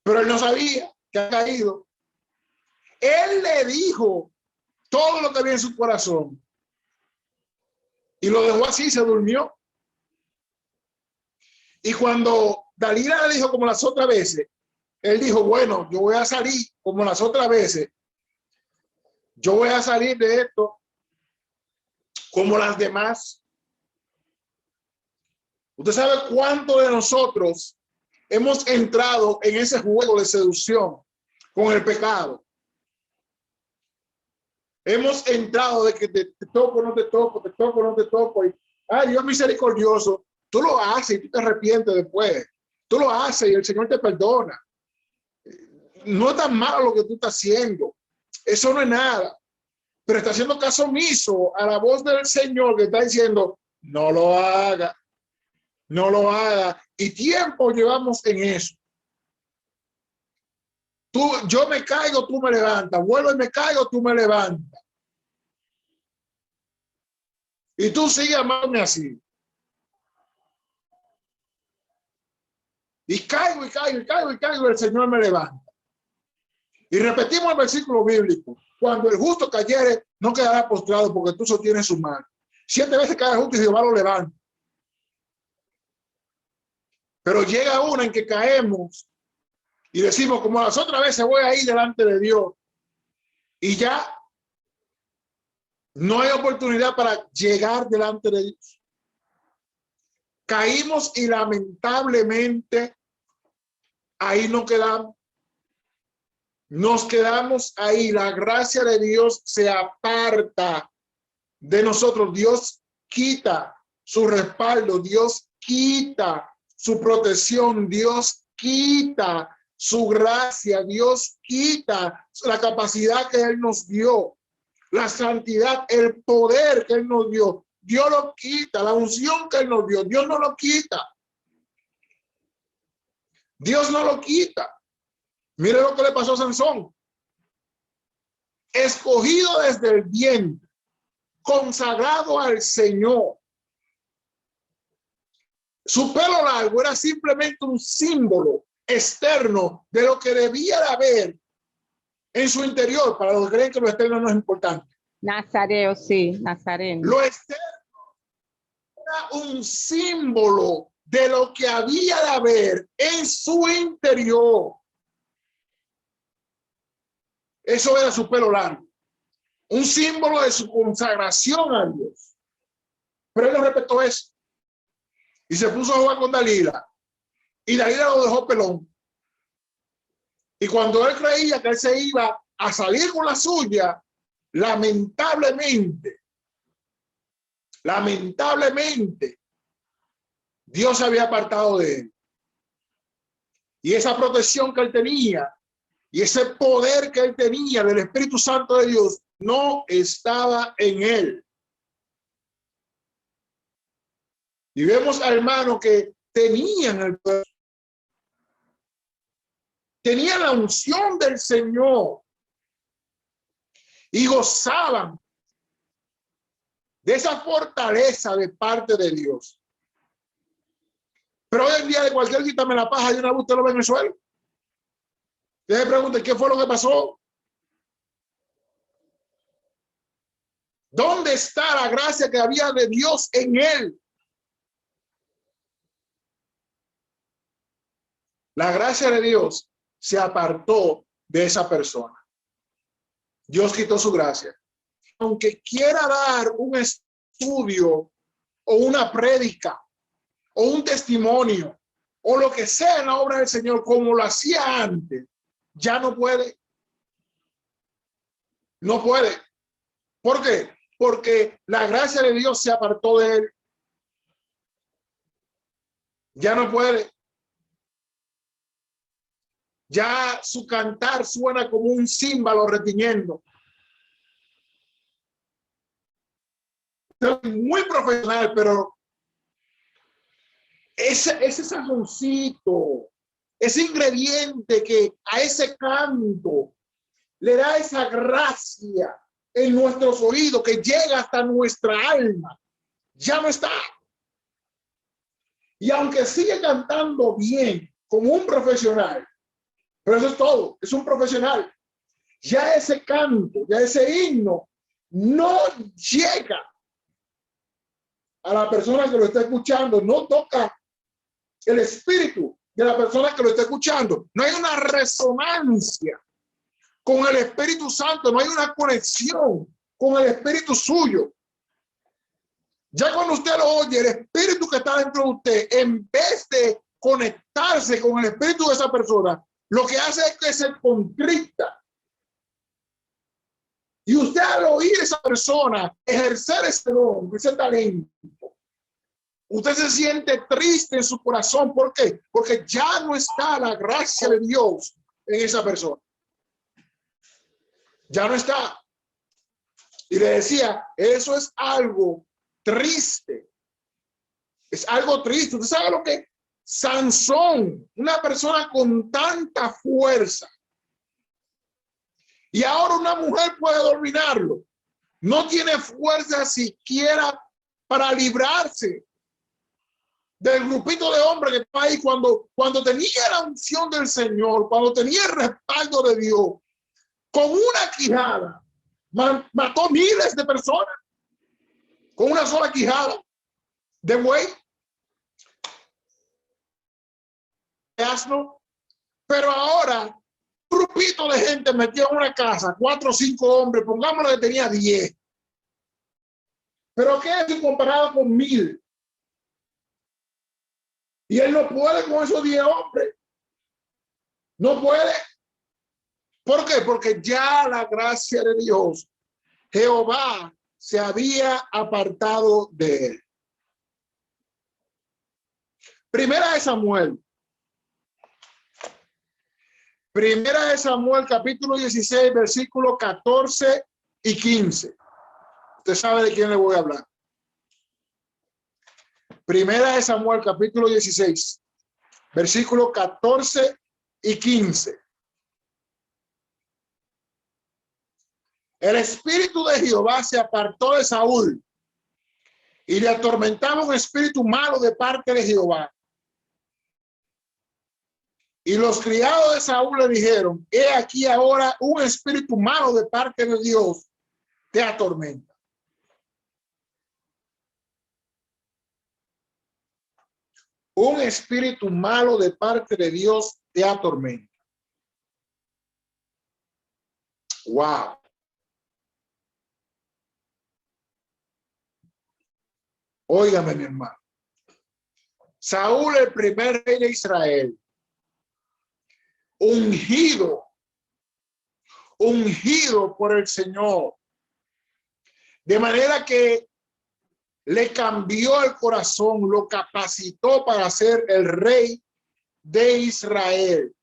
Pero él no sabía que ha caído. Él le dijo todo lo que había en su corazón. Y lo dejó así, se durmió. Y cuando Dalila le dijo como las otras veces, él dijo, bueno, yo voy a salir como las otras veces. Yo voy a salir de esto como las demás. Usted sabe cuánto de nosotros hemos entrado en ese juego de seducción con el pecado. Hemos entrado de que te toco, no te toco, te toco, no te toco. Y, ay, Dios misericordioso. Tú lo haces y tú te arrepientes después. Tú lo haces y el Señor te perdona. No es tan malo lo que tú estás haciendo. Eso no es nada. Pero está haciendo caso omiso a la voz del Señor que está diciendo, no lo haga. No lo haga. Y tiempo llevamos en eso. Yo me caigo, tú me levantas. Vuelvo y me caigo, tú me levantas. Y tú sigues amándome así. Y caigo, y caigo, y caigo, y caigo, y el Señor me levanta. Y repetimos el versículo bíblico. Cuando el justo cayere, no quedará postrado porque tú sostienes su mano. 7 veces cae justo y Jehová lo levanta. Pero llega una en que caemos y decimos, como las otras veces voy a ir delante de Dios. Y ya no hay oportunidad para llegar delante de Dios. Caímos y lamentablemente ahí nos quedamos. Nos quedamos ahí. La gracia de Dios se aparta de nosotros. Dios quita su respaldo. Dios quita su protección. Dios quita su gracia. Dios quita la capacidad que Él nos dio. La santidad, el poder que Él nos dio. Dios lo quita. La unción que Él nos dio. Dios no lo quita. Dios no lo quita. Mire lo que le pasó a Sansón. Escogido desde el vientre, consagrado al Señor. Su pelo largo era simplemente un símbolo externo de lo que debía de haber en su interior. Para los que creen que lo externo no es importante. Nazareo, sí, Nazareno. Lo externo era un símbolo de lo que había de haber en su interior. Eso era su pelo largo. Un símbolo de su consagración a Dios. Pero él no respetó eso. Y se puso a jugar con Dalila. Y Dalila lo dejó pelón. Y cuando él creía que él se iba a salir con la suya, lamentablemente, Dios se había apartado de él. Y esa protección que él tenía, y ese poder que él tenía del Espíritu Santo de Dios no estaba en él. Y vemos a hermanos que tenían el poder, tenían la unción del Señor y gozaban de esa fortaleza de parte de Dios. Pero hoy en día de cualquier quítame la paja de una vez usted lo ve en el suelo. Ustedes preguntan, ¿qué fue lo que pasó? ¿Dónde está la gracia que había de Dios en él? La gracia de Dios se apartó de esa persona. Dios quitó su gracia. Aunque quiera dar un estudio o una prédica o un testimonio o lo que sea en la obra del Señor como lo hacía antes, ya no puede. No puede. ¿Por qué? Porque la gracia de Dios se apartó de él. Ya no puede. Ya su cantar suena como un címbalo retiñendo. Muy profesional, pero ese sazoncito, ese ingrediente que a ese canto le da esa gracia en nuestros oídos que llega hasta nuestra alma, ya no está. Y aunque sigue cantando bien como un profesional, pero eso es todo, es un profesional, ya ese canto, ya ese himno no llega a la persona que lo está escuchando, no toca el espíritu de la persona que lo está escuchando. No hay una resonancia con el Espíritu Santo, no hay una conexión con el espíritu suyo. Ya cuando usted lo oye, el espíritu que está dentro de usted, en vez de conectarse con el espíritu de esa persona, lo que hace es que se contrita. Y usted al oír a esa persona ejercer ese don, ese talento, usted se siente triste en su corazón. ¿Por qué? Porque ya no está la gracia de Dios en esa persona. Ya no está. Y le decía, eso es algo triste. Es algo triste. ¿Usted sabe lo que? Sansón, una persona con tanta fuerza. Y ahora una mujer puede dominarlo. No tiene fuerza siquiera para librarse del grupito de hombres que está ahí cuando tenía la unción del Señor, cuando tenía el respaldo de Dios, con una quijada, mató miles de personas con una sola quijada de buey, de asno. Pero ahora, un grupito de gente metió en una casa, 4 o 5 hombres, pongámoslo que tenía 10. Pero ¿qué es comparado con 1000? Y él no puede con esos 10 hombres. No puede. ¿Por qué? Porque ya la gracia de Dios, Jehová, se había apartado de él. Primera de Samuel. Primera de Samuel, capítulo 16, versículos 14 y 15. Usted sabe de quién le voy a hablar. Primera de Samuel, capítulo 16, versículos 14 y 15. El espíritu de Jehová se apartó de Saúl y le atormentaba un espíritu malo de parte de Jehová. Y los criados de Saúl le dijeron, he aquí ahora un espíritu malo de parte de Dios te atormenta. Un espíritu malo de parte de Dios te atormenta. Wow. Óigame, mi hermano. Saúl, el primer rey de Israel, ungido por el Señor, de manera que le cambió el corazón, lo capacitó para ser el rey de Israel.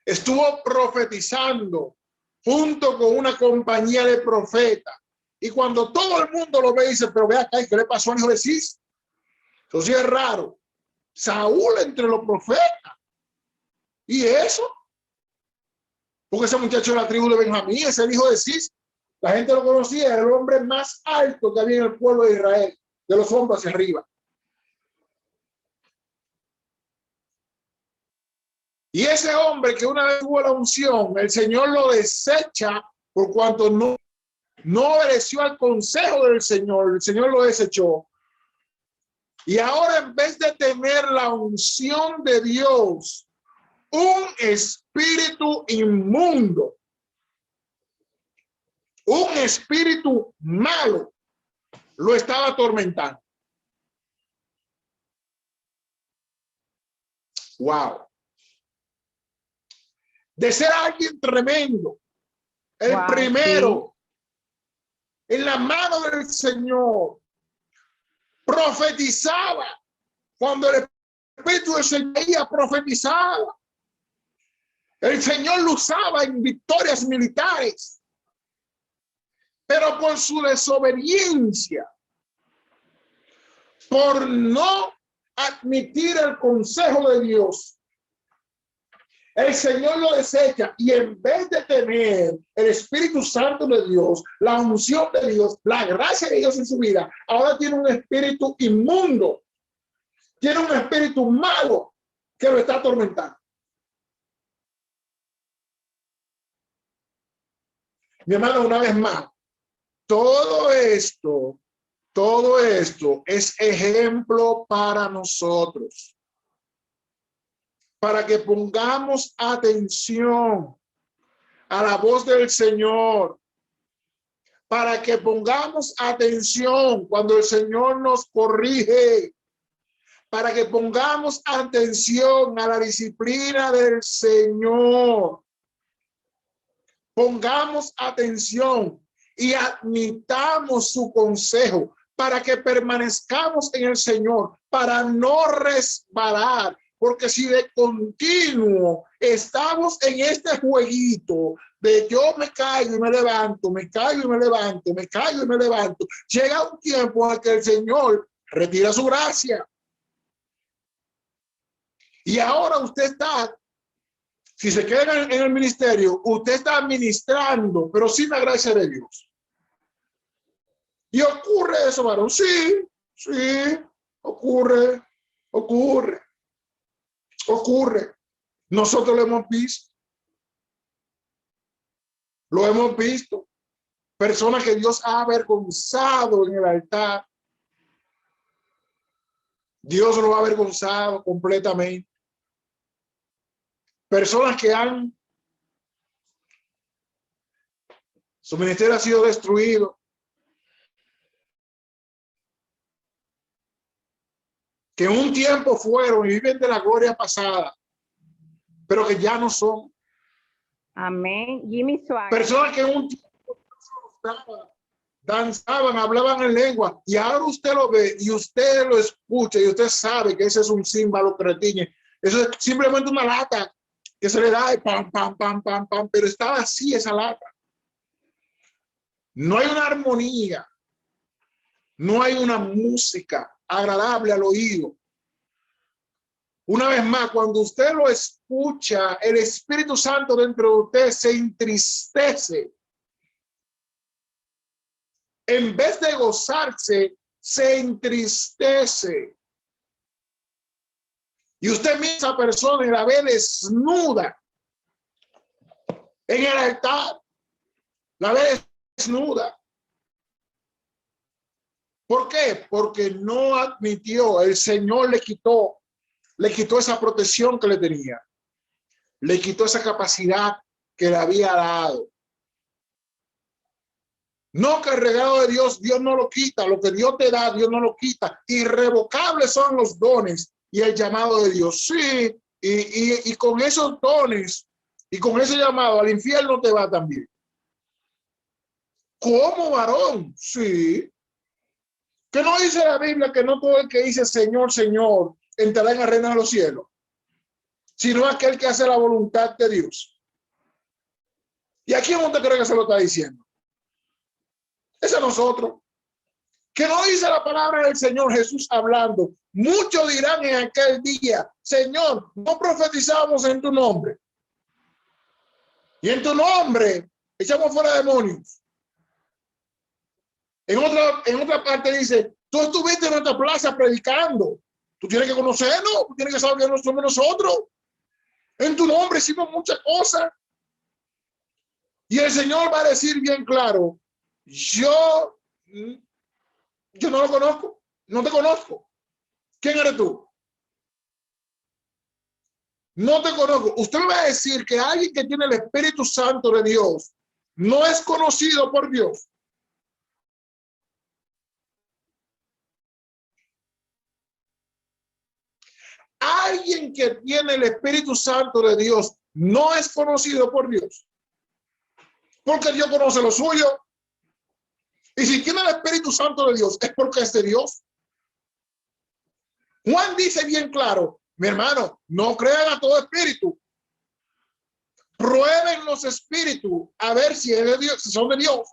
Estuvo profetizando junto con una compañía de profetas. Y cuando todo el mundo lo ve, dice, pero ve acá, ¿qué le pasó al hijo de Cis? Eso sí es raro. Saúl entre los profetas. ¿Y eso? Porque ese muchacho de la tribu de Benjamín, ese hijo de Cis, la gente lo conocía, era el hombre más alto que había en el pueblo de Israel, de los hombros hacia arriba. Y ese hombre que una vez tuvo la unción, el Señor lo desecha por cuanto no obedeció al consejo del Señor. El Señor lo desechó. Y ahora, en vez de tener la unción de Dios, un espíritu inmundo, un espíritu malo, lo estaba atormentando. Wow. De ser alguien tremendo, el primero en la mano del Señor, profetizaba. Cuando el Espíritu del Señor profetizaba, el Señor lo usaba en victorias militares, pero por su desobediencia, por no admitir el consejo de Dios, el Señor lo desecha, y en vez de tener el Espíritu Santo de Dios, la unción de Dios, la gracia de Dios en su vida, ahora tiene un espíritu inmundo, tiene un espíritu malo que lo está atormentando. Mi hermano, una vez más, todo esto es ejemplo para nosotros, para que pongamos atención a la voz del Señor, para que pongamos atención cuando el Señor nos corrige, para que pongamos atención a la disciplina del Señor. Pongamos atención y admitamos su consejo para que permanezcamos en el Señor, para no resbalar. Porque si de continuo estamos en este jueguito de yo me caigo y me levanto, me caigo y me levanto, me caigo y me levanto, llega un tiempo en que el Señor retira su gracia. Y ahora usted está, si se queda en el ministerio, usted está administrando, pero sin la gracia de Dios. Y ocurre eso, varón. Sí, ocurre. Nosotros lo hemos visto. Lo hemos visto. Personas que Dios ha avergonzado en el altar. Dios lo ha avergonzado completamente. Personas que su ministerio ha sido destruido. Que en un tiempo fueron y viven de la gloria pasada, pero que ya no son. Amén. Jimmy Suárez. Personas que en un tiempo danzaban, hablaban en lengua, y ahora usted lo ve y usted lo escucha y usted sabe que ese es un címbalo que retiñe. Eso es simplemente una lata que se le da y pam, pam, pam, pam, pam, pero está así esa lata. No hay una armonía, no hay una música agradable al oído. Una vez más, cuando usted lo escucha, el Espíritu Santo dentro de usted se entristece. En vez de gozarse, se entristece. Y usted mira a esa persona y la ve desnuda en el altar. La ve desnuda. ¿Por qué? Porque no admitió, el Señor le quitó esa protección que le tenía. Le quitó esa capacidad que le había dado. No, que el regalo de Dios no lo quita. Lo que Dios te da, Dios no lo quita. Irrevocables son los dones y el llamado de Dios. Sí, y con esos dones y con ese llamado al infierno te va también. ¿Cómo, varón? Sí. ¿Qué no dice la Biblia que no todo el que dice Señor, Señor entrará en la reina de los cielos, sino aquel que hace la voluntad de Dios? ¿Y a quién usted cree que se lo está diciendo? Es a nosotros. ¿Qué no dice la palabra del Señor Jesús hablando? Muchos dirán en aquel día, Señor, no profetizamos en tu nombre. Y en tu nombre echamos fuera demonios. En otra parte dice, tú estuviste en nuestra plaza predicando. Tú tienes que conocernos, tú tienes que saber que no somos nosotros. En tu nombre hicimos muchas cosas. Y el Señor va a decir bien claro, yo no lo conozco, no te conozco. ¿Quién eres tú? No te conozco. Usted me va a decir que alguien que tiene el Espíritu Santo de Dios no es conocido por Dios. Alguien que tiene el Espíritu Santo de Dios no es conocido por Dios. Porque Dios conoce lo suyo. Y si tiene el Espíritu Santo de Dios es porque es de Dios. Juan dice bien claro, mi hermano, no crean a todo espíritu. Prueben los espíritus a ver si es de Dios, si son de Dios.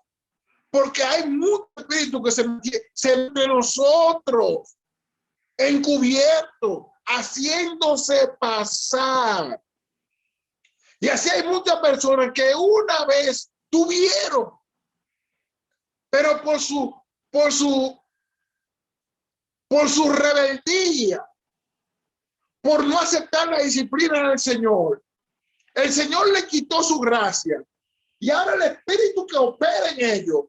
Porque hay muchos espíritus que se entre nosotros, encubiertos, haciéndose pasar. Y así hay muchas personas que una vez tuvieron, pero por su rebeldía, por no aceptar la disciplina del Señor, el Señor le quitó su gracia. Y ahora el espíritu que opera en ellos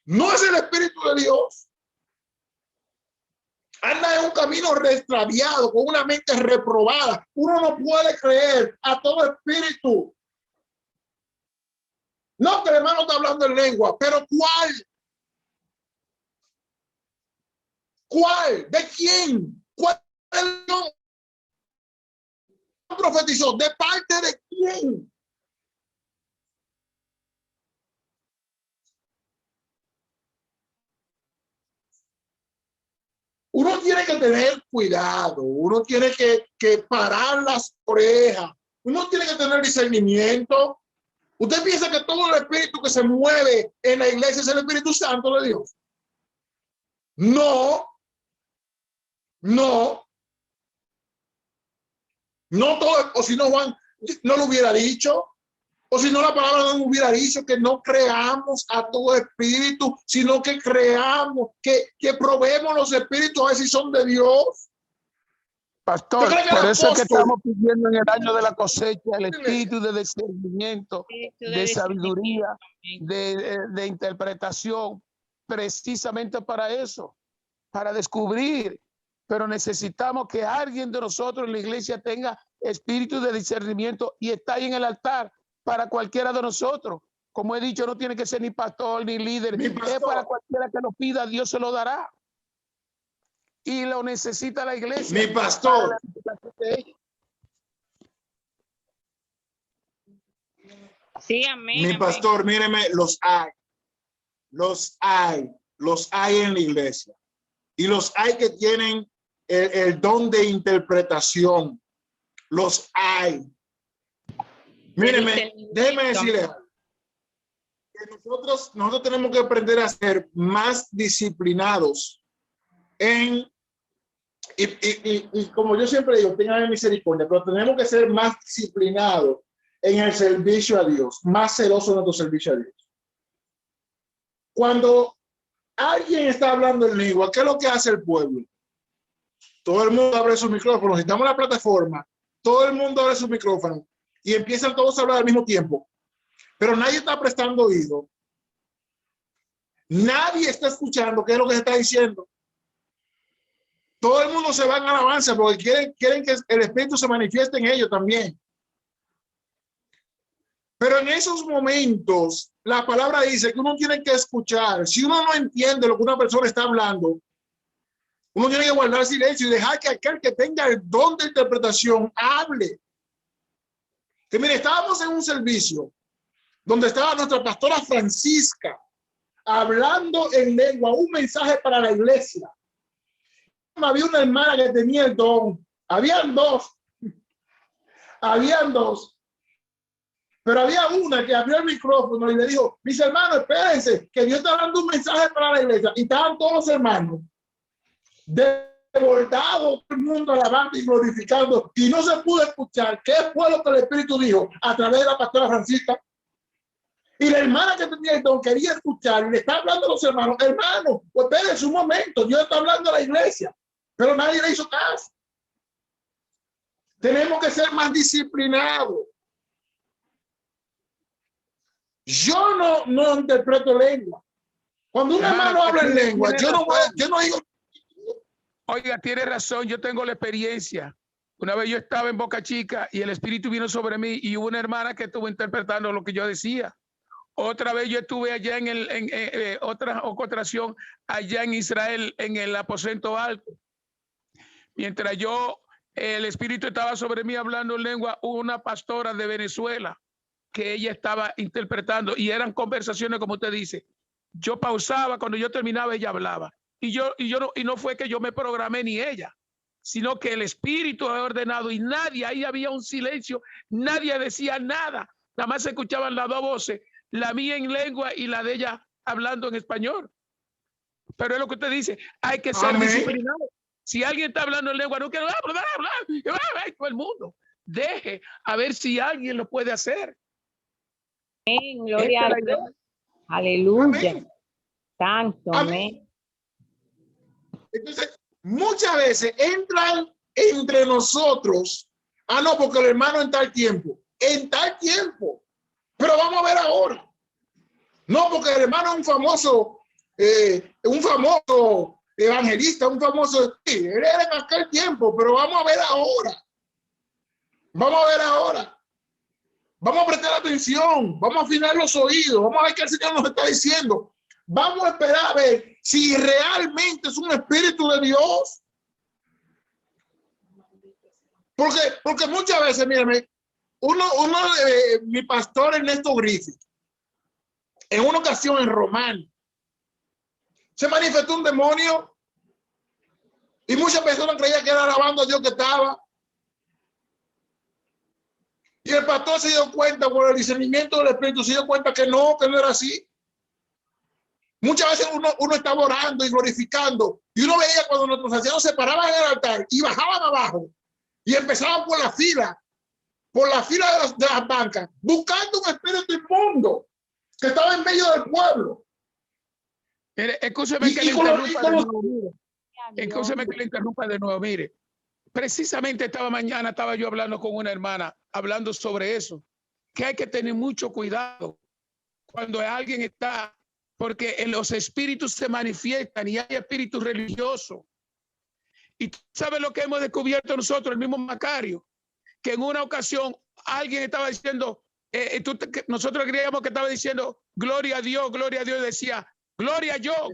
no es el Espíritu de Dios. Anda en un camino extraviado, con una mente reprobada. Uno no puede creer a todo espíritu. No, que el hermano está hablando en lengua, pero ¿cuál? ¿Cuál? ¿De quién? ¿Cuál profetizó? ¿De parte de quién? Uno tiene que tener cuidado, uno tiene que parar las orejas, uno tiene que tener discernimiento. ¿Usted piensa que todo el espíritu que se mueve en la iglesia es el Espíritu Santo de Dios? No, no, no todo, o si no Juan no lo hubiera dicho, o si no la palabra no hubiera dicho que no creamos a todo espíritu, sino que creamos, que probemos los espíritus a ver si son de Dios. Pastor, por eso es que estamos pidiendo en el año de la cosecha el espíritu de discernimiento, de sabiduría, de interpretación, precisamente para eso, para descubrir. Pero necesitamos que alguien de nosotros en la iglesia tenga espíritu de discernimiento y está ahí en el altar para cualquiera de nosotros. Como he dicho, no tiene que ser ni pastor ni líder, es para cualquiera que lo pida, Dios se lo dará. Y lo necesita la iglesia. Mi pastor. Sí, amén. Mi pastor, míreme, los hay en la iglesia. Y los hay que tienen el don de interpretación. Los hay. Míreme, déjeme decirle que nosotros tenemos que aprender a ser más disciplinados y como yo siempre digo, tengan misericordia, pero tenemos que ser más disciplinados en el servicio a Dios, más celosos en nuestro servicio a Dios. Cuando alguien está hablando en lengua, ¿qué es lo que hace el pueblo? Todo el mundo abre sus micrófonos. Si estamos en la plataforma, todo el mundo abre sus micrófonos y empiezan todos a hablar al mismo tiempo. Pero nadie está prestando oído. Nadie está escuchando qué es lo que se está diciendo. Todo el mundo se va en alabanza porque quieren que el Espíritu se manifieste en ellos también. Pero en esos momentos, la palabra dice que uno tiene que escuchar. Si uno no entiende lo que una persona está hablando, uno tiene que guardar silencio y dejar que aquel que tenga el don de interpretación hable. Que mire, estábamos en un servicio donde estaba nuestra pastora Francisca hablando en lengua, un mensaje para la iglesia. Había una hermana que tenía el don. Habían dos. Pero había una que abrió el micrófono y le dijo, mis hermanos, espérense, que Dios está dando un mensaje para la iglesia. Y estaban todos los hermanos desbordados, todo el mundo alabando y glorificando. Y no se pudo escuchar qué fue lo que el Espíritu dijo a través de la pastora Francisca. Y la hermana que tenía el don quería escuchar y le está hablando a los hermanos, hermanos, pues espérense un momento, Dios está hablando a la iglesia. Pero nadie le hizo caso. Tenemos que ser más disciplinados. Yo no interpreto lengua. Cuando un hermano habla en lengua, yo no digo. Oiga, tiene razón, yo tengo la experiencia. Una vez yo estaba en Boca Chica y el Espíritu vino sobre mí y hubo una hermana que estuvo interpretando lo que yo decía. Otra vez yo estuve allá en otra ocasión allá en Israel, en el aposento alto. Mientras el Espíritu estaba sobre mí hablando en lengua, una pastora de Venezuela que ella estaba interpretando y eran conversaciones como usted dice. Yo pausaba, cuando yo terminaba ella hablaba. Y no fue que yo me programé ni ella, sino que el Espíritu ha ordenado y nadie, ahí había un silencio, nadie decía nada, nada más se escuchaban las dos voces, la mía en lengua y la de ella hablando en español. Pero es lo que usted dice, hay que ser disciplinado. Si alguien está hablando en lengua, no quiero hablar, todo el mundo. Deje a ver si alguien lo puede hacer. Amén, gloria a Dios. Aleluya. Amén. Santo, amén. Entonces, muchas veces entran entre nosotros, no, porque el hermano en tal tiempo, pero vamos a ver ahora. No, porque el hermano es un famoso evangelista, sí, él era en aquel tiempo, pero vamos a ver ahora. Vamos a prestar atención, vamos a afinar los oídos, vamos a ver qué el Señor nos está diciendo. Vamos a esperar a ver si realmente es un espíritu de Dios. Porque muchas veces, mírame, mi pastor Ernesto Griffith, en una ocasión en Román, se manifestó un demonio y muchas personas creían que era alabando a Dios que estaba. Y el pastor se dio cuenta, por el discernimiento del Espíritu, se dio cuenta que no era así. Muchas veces uno estaba orando y glorificando, y uno veía cuando nuestros ancianos se paraban en el altar y bajaban abajo, y empezaban por la fila de las bancas, buscando un espíritu inmundo que estaba en medio del pueblo. Escúcheme que le interrumpa de nuevo, mire. Precisamente mañana estaba yo hablando con una hermana, hablando sobre eso, que hay que tener mucho cuidado cuando alguien está, porque los espíritus se manifiestan y hay espíritus religiosos. Y tú sabes lo que hemos descubierto nosotros, el mismo Macario, que en una ocasión alguien estaba diciendo, nosotros creíamos que estaba diciendo, gloria a Dios, y decía, gloria a yo.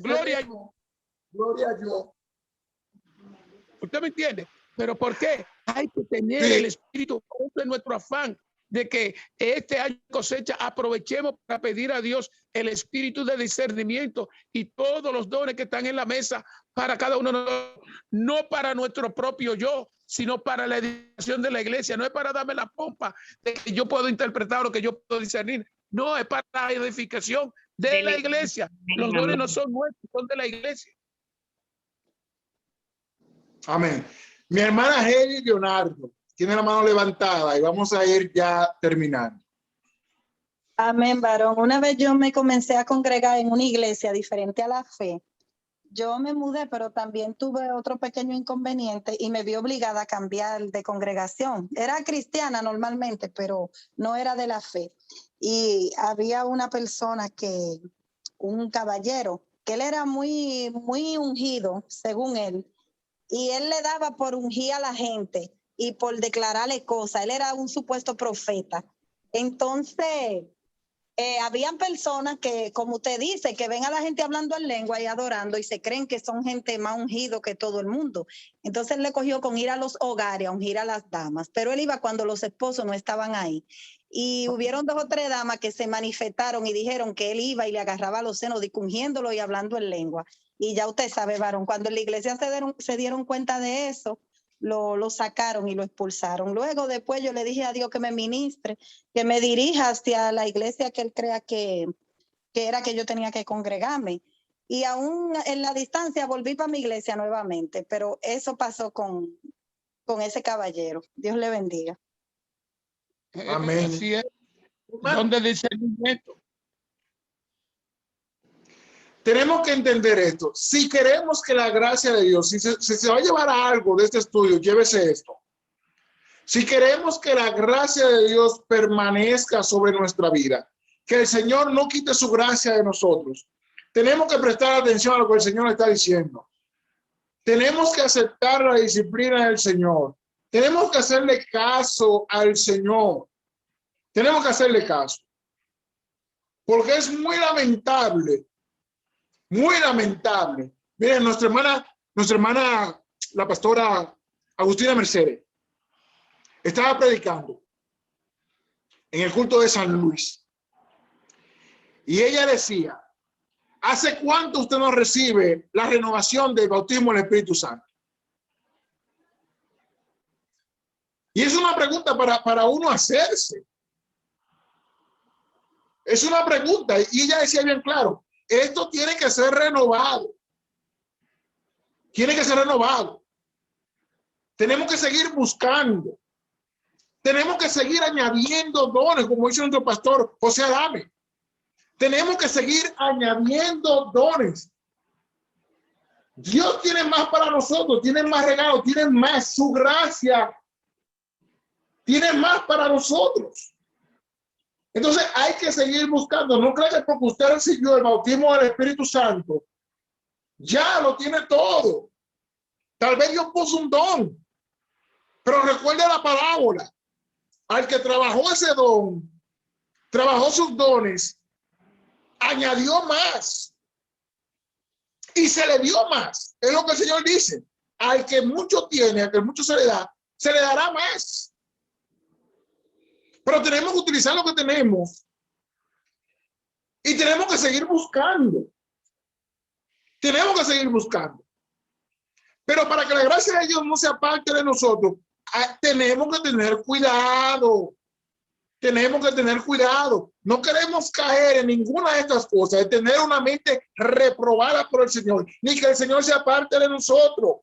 ¿Usted me entiende? ¿Pero por qué? Hay que tener el espíritu, en nuestro afán de que este año cosecha aprovechemos para pedir a Dios el espíritu de discernimiento y todos los dones que están en la mesa para cada uno de nosotros, no para nuestro propio yo, sino para la edificación de la iglesia. No es para darme la pompa de que yo puedo interpretar o que yo puedo discernir. No, es para la edificación de la iglesia. Los dones no son nuestros, son de la iglesia. Amén. Mi hermana Heli Leonardo tiene la mano levantada y vamos a ir ya terminando. Amén, varón. Una vez yo me comencé a congregar en una iglesia diferente a la fe. Yo me mudé, pero también tuve otro pequeño inconveniente y me vi obligada a cambiar de congregación. Era cristiana normalmente, pero no era de la fe. Y había una persona un caballero, que él era muy, muy ungido, según él. Y él le daba por ungir a la gente y por declararle cosas. Él era un supuesto profeta. Entonces, habían personas que, como usted dice, que ven a la gente hablando en lengua y adorando y se creen que son gente más ungido que todo el mundo. Entonces él le cogió con ir a los hogares a ungir a las damas, pero él iba cuando los esposos no estaban ahí. Y hubieron 2 o 3 damas que se manifestaron y dijeron que él iba y le agarraba los senos, ungiéndolo y hablando en lengua. Y ya usted sabe, varón, cuando en la iglesia se dieron cuenta de eso, lo sacaron y lo expulsaron. Luego, después yo le dije a Dios que me ministre, que me dirija hacia la iglesia que él crea que era que yo tenía que congregarme. Y aún en la distancia volví para mi iglesia nuevamente, pero eso pasó con ese caballero. Dios le bendiga. Amén. Así es. ¿Dónde dice el discernimiento? Tenemos que entender esto. Si queremos que la gracia de Dios, si se va a llevar a algo de este estudio, llévese esto. Si queremos que la gracia de Dios permanezca sobre nuestra vida, que el Señor no quite su gracia de nosotros, tenemos que prestar atención a lo que el Señor está diciendo. Tenemos que aceptar la disciplina del Señor. Tenemos que hacerle caso al Señor. Tenemos que hacerle caso. Porque es muy lamentable. Muy lamentable. Miren, nuestra hermana, la pastora Agustina Mercedes, estaba predicando en el culto de San Luis. Y ella decía, ¿hace cuánto usted no recibe la renovación del bautismo del Espíritu Santo? Y es una pregunta para uno hacerse. Es una pregunta. Y ella decía bien claro, esto tiene que ser renovado. Tiene que ser renovado. Tenemos que seguir buscando. Tenemos que seguir añadiendo dones, como dice nuestro pastor José Adame. Tenemos que seguir añadiendo dones. Dios tiene más para nosotros, tiene más regalos, tiene más su gracia, tiene más para nosotros. Entonces hay que seguir buscando. No creo que porque usted recibió el bautismo del Espíritu Santo, ya lo tiene todo. Tal vez Dios puso un don, pero recuerde la parábola. Al que trabajó ese don, trabajó sus dones, añadió más y se le dio más. Es lo que el Señor dice. Al que mucho tiene, al que mucho se le dará más. Pero tenemos que utilizar lo que tenemos y tenemos que seguir buscando. Tenemos que seguir buscando. Pero para que la gracia de Dios no sea parte de nosotros, tenemos que tener cuidado. Tenemos que tener cuidado. No queremos caer en ninguna de estas cosas, de tener una mente reprobada por el Señor, ni que el Señor sea parte de nosotros.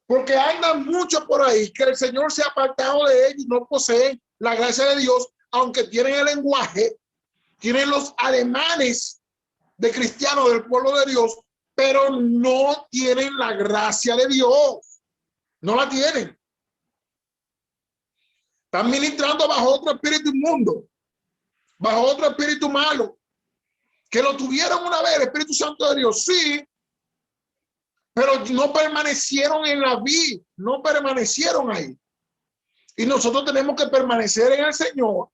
Porque andan mucho por ahí que el Señor se ha apartado de ellos, no poseen la gracia de Dios, aunque tienen el lenguaje, tienen los ademanes de cristianos del pueblo de Dios, pero no tienen la gracia de Dios. No la tienen. Están ministrando bajo otro espíritu inmundo, bajo otro espíritu malo, que lo tuvieron una vez, el Espíritu Santo de Dios, sí, pero no permanecieron en la vida, no permanecieron ahí. Y nosotros tenemos que permanecer en el Señor,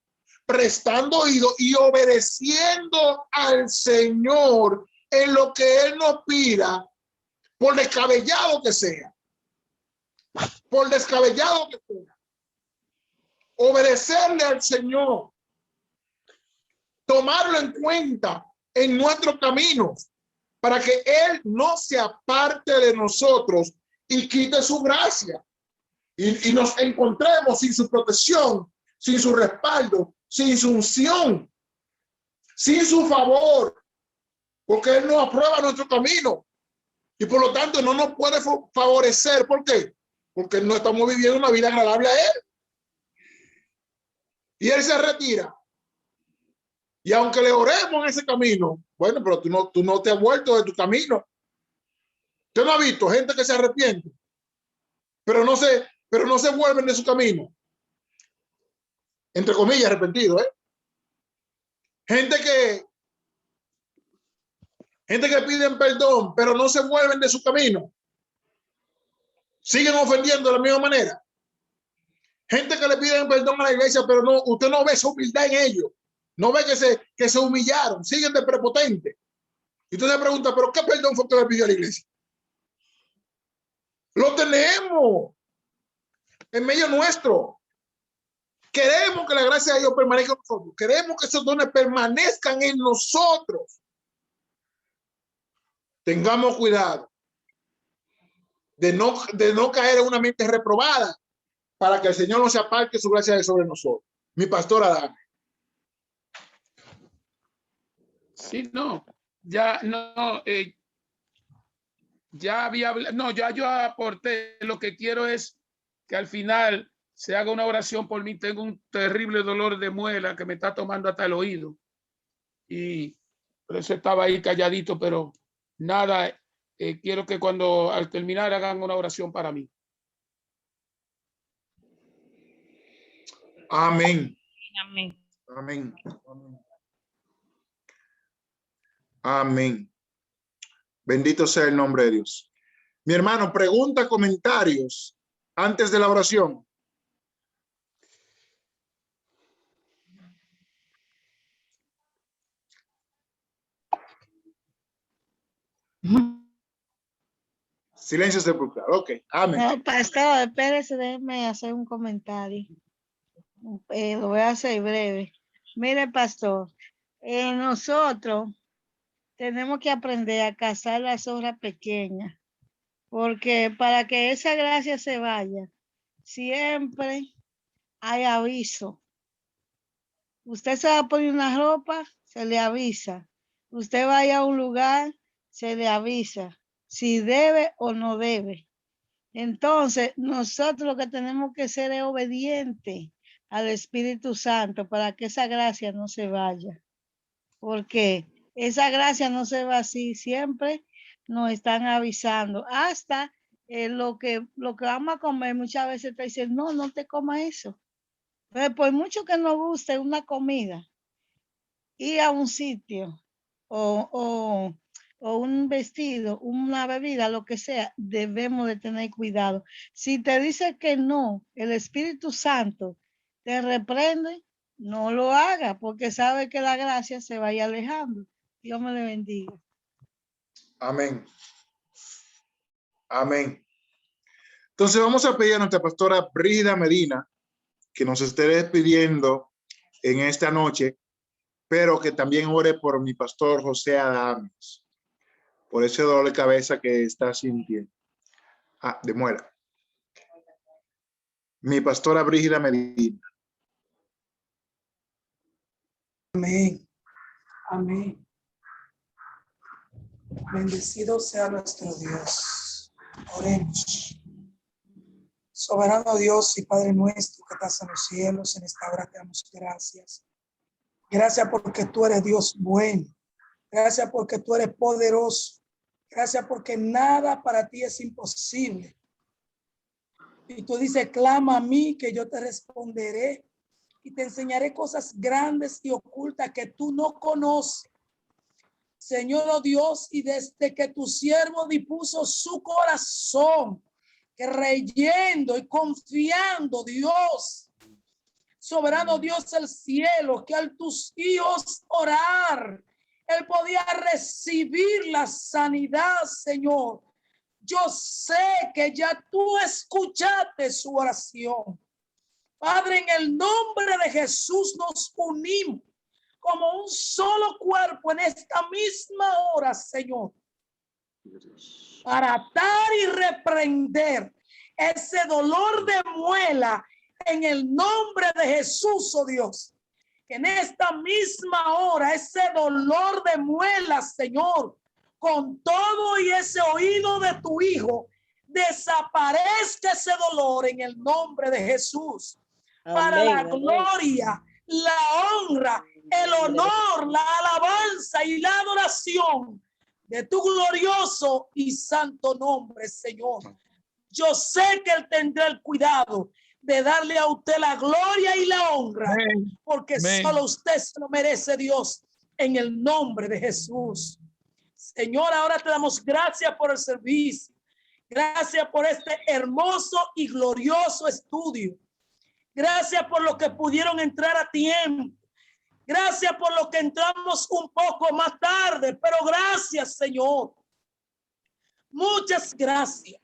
prestando oído y obedeciendo al Señor en lo que Él nos pida, por descabellado que sea. Por descabellado que sea. Obedecerle al Señor. Tomarlo en cuenta en nuestros caminos para que Él no se aparte de nosotros y quite su gracia. Y nos encontremos sin su protección, sin su respaldo, sin su unción, sin su favor, porque Él no aprueba nuestro camino y por lo tanto no nos puede favorecer. ¿Por qué? Porque no estamos viviendo una vida agradable a Él. Y Él se retira. Y aunque le oremos en ese camino, bueno, pero tú no te has vuelto de tu camino. Usted no ha visto gente que se arrepiente, pero no se vuelven de su camino. Entre comillas, arrepentido, ¿eh? Gente que piden perdón, pero no se vuelven de su camino. Siguen ofendiendo de la misma manera. Gente que le piden perdón a la iglesia, pero no, usted no ve esa humildad en ellos. No ve que se humillaron, siguen de prepotente. Y usted se pregunta, ¿pero qué perdón fue que le pidió a la iglesia? Lo tenemos en medio nuestro. Queremos que la gracia de Dios permanezca en nosotros. Queremos que esos dones permanezcan en nosotros. Tengamos cuidado de no caer en una mente reprobada para que el Señor no se aparte su gracia de sobre nosotros. Mi pastor Adán. Sí, no, ya no, ya había, no, ya yo aporté. Lo que quiero es que al final se haga una oración por mí. Tengo un terrible dolor de muela que me está tomando hasta el oído. Y por eso estaba ahí calladito, pero nada, quiero que al terminar hagan una oración para mí. Amén. Amén. Amén. Amén. Bendito sea el nombre de Dios. Mi hermano, pregunta, comentarios antes de la oración. Silencio sepulcral. Ok, amén. No, pastor, espérese, déjeme hacer un comentario. Lo voy a hacer breve. Mire, pastor, nosotros tenemos que aprender a cazar las obras pequeñas, porque para que esa gracia se vaya, siempre hay aviso. Usted se va a poner una ropa, se le avisa. Usted vaya a un lugar, se le avisa si debe o no debe. Entonces, nosotros lo que tenemos que ser es obedientes al Espíritu Santo para que esa gracia no se vaya. Porque esa gracia no se va así, siempre nos están avisando. Hasta lo que vamos a comer, muchas veces te dicen, no, no te comas eso. Pero por mucho que nos guste una comida, ir a un sitio o un vestido, una bebida, lo que sea, debemos de tener cuidado. Si te dice que no, el Espíritu Santo te reprende, no lo haga, porque sabe que la gracia se vaya alejando. Dios me le bendiga. Amén. Amén. Entonces vamos a pedir a nuestra pastora Brígida Medina que nos esté despidiendo en esta noche, pero que también ore por mi pastor José Adames, por ese dolor de cabeza que está sintiendo. De muela. Mi pastora Brígida Medina. Amén. Amén. Bendecido sea nuestro Dios. Oremos. Soberano Dios y Padre nuestro que estás en los cielos, en esta hora te damos gracias. Gracias porque tú eres Dios bueno. Gracias porque tú eres poderoso. Gracias porque nada para ti es imposible. Y tú dices, clama a mí que yo te responderé y te enseñaré cosas grandes y ocultas que tú no conoces. Señor oh Dios, y desde que tu siervo dispuso su corazón, creyendo y confiando, Dios, soberano Dios del cielo, que al tus hijos orar, él podía recibir la sanidad, Señor. Yo sé que ya tú escuchaste su oración. Padre, en el nombre de Jesús nos unimos como un solo cuerpo en esta misma hora, Señor, para atar y reprender ese dolor de muela en el nombre de Jesús, oh Dios. Que en esta misma hora ese dolor de muela, Señor, con todo y ese oído de tu Hijo, desaparezca ese dolor en el nombre de Jesús. Amén, para la gloria, la honra, el honor, la alabanza y la adoración de tu glorioso y santo nombre, Señor. Yo sé que Él tendrá el cuidado de darle a usted la gloria y la honra, porque solo usted se lo merece, Dios, en el nombre de Jesús. Señor, ahora te damos gracias por el servicio. Gracias por este hermoso y glorioso estudio. Gracias por lo que pudieron entrar a tiempo. Gracias por lo que entramos un poco más tarde, pero gracias, Señor. Muchas gracias.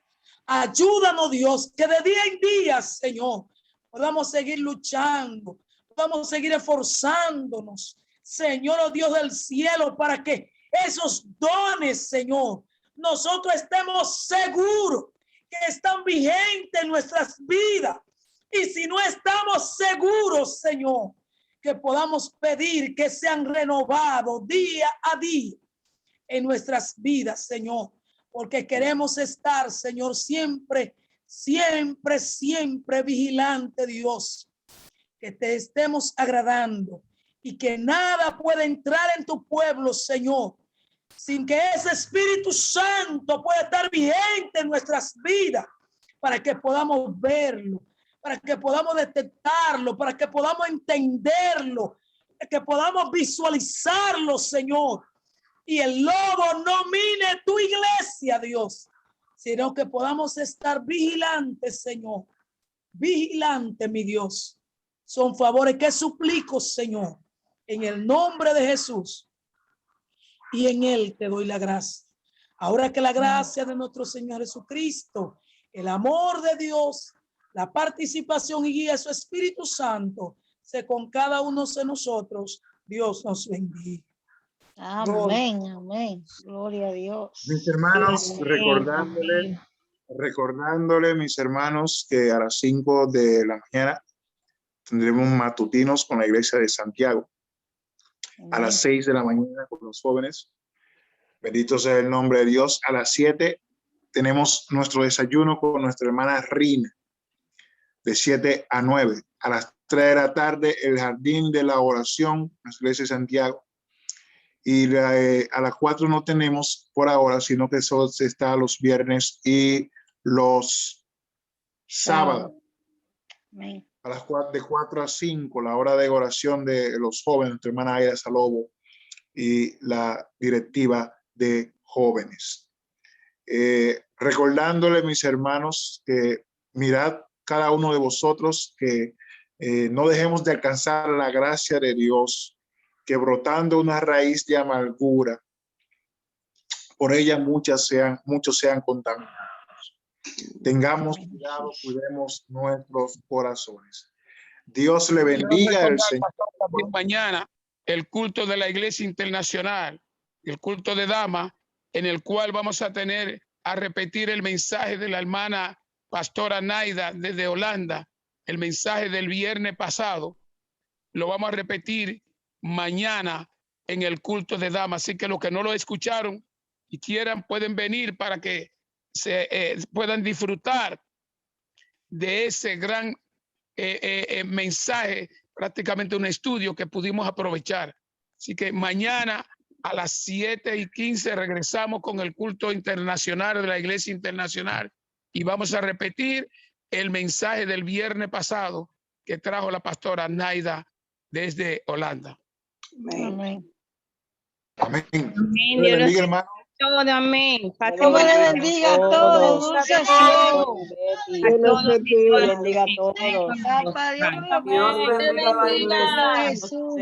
Ayúdanos, Dios, que de día en día, Señor, podamos seguir luchando, podamos seguir esforzándonos, Señor, oh Dios del cielo, para que esos dones, Señor, nosotros estemos seguros que están vigentes en nuestras vidas. Y si no estamos seguros, Señor, que podamos pedir que sean renovados día a día en nuestras vidas, Señor, porque queremos estar, Señor, siempre vigilante, Dios, que te estemos agradando y que nada pueda entrar en tu pueblo, Señor, sin que ese Espíritu Santo pueda estar vigente en nuestras vidas para que podamos verlo, para que podamos detectarlo, para que podamos entenderlo, para que podamos visualizarlo, Señor. Y el lobo no mine tu iglesia, Dios, sino que podamos estar vigilantes, Señor. Vigilante, mi Dios. Son favores que suplico, Señor, en el nombre de Jesús. Y en Él te doy la gracia. Ahora que la gracia de nuestro Señor Jesucristo, el amor de Dios, la participación y guía de su Espíritu Santo, sea con cada uno de nosotros. Dios nos bendiga. Amén, amén. Gloria a Dios. Mis hermanos, recordándole, mis hermanos, que a las 5 de la mañana tendremos matutinos con la iglesia de Santiago. A las 6 de la mañana con los jóvenes. Bendito sea el nombre de Dios. A las 7 tenemos nuestro desayuno con nuestra hermana Rina, de 7 a 9. A las 3 de la tarde, el jardín de la oración, nuestra iglesia de Santiago. Y a las 4 no tenemos por ahora, sino que solo está los viernes y los sábados. Amén. A las 4, de 4 a 5, la hora de oración de los jóvenes, nuestra hermana Aida Salobo y la directiva de jóvenes. Recordándole, mis hermanos, que mirad cada uno de vosotros que no dejemos de alcanzar la gracia de Dios, que brotando una raíz de amargura, por ella muchos sean contaminados. Tengamos cuidado, cuidemos nuestros corazones. Dios le bendiga. El Señor. También mañana el culto de la Iglesia Internacional, el culto de damas, en el cual vamos a repetir el mensaje de la hermana pastora Naida desde Holanda, el mensaje del viernes pasado. Lo vamos a repetir mañana en el culto de damas. Así que los que no lo escucharon y quieran pueden venir para que puedan disfrutar de ese gran mensaje, prácticamente un estudio que pudimos aprovechar. Así que mañana a las 7:15 regresamos con el culto internacional de la Iglesia Internacional y vamos a repetir el mensaje del viernes pasado que trajo la pastora Naida desde Holanda. Amén. Amén. Amén. Dios le bendiga, hermano. Todo, amén. Dios me bendiga a todos. Dulce cielo. Dios los bendiga a todos. Papá, Dios me lo Dios bendiga. bendiga. Jesús.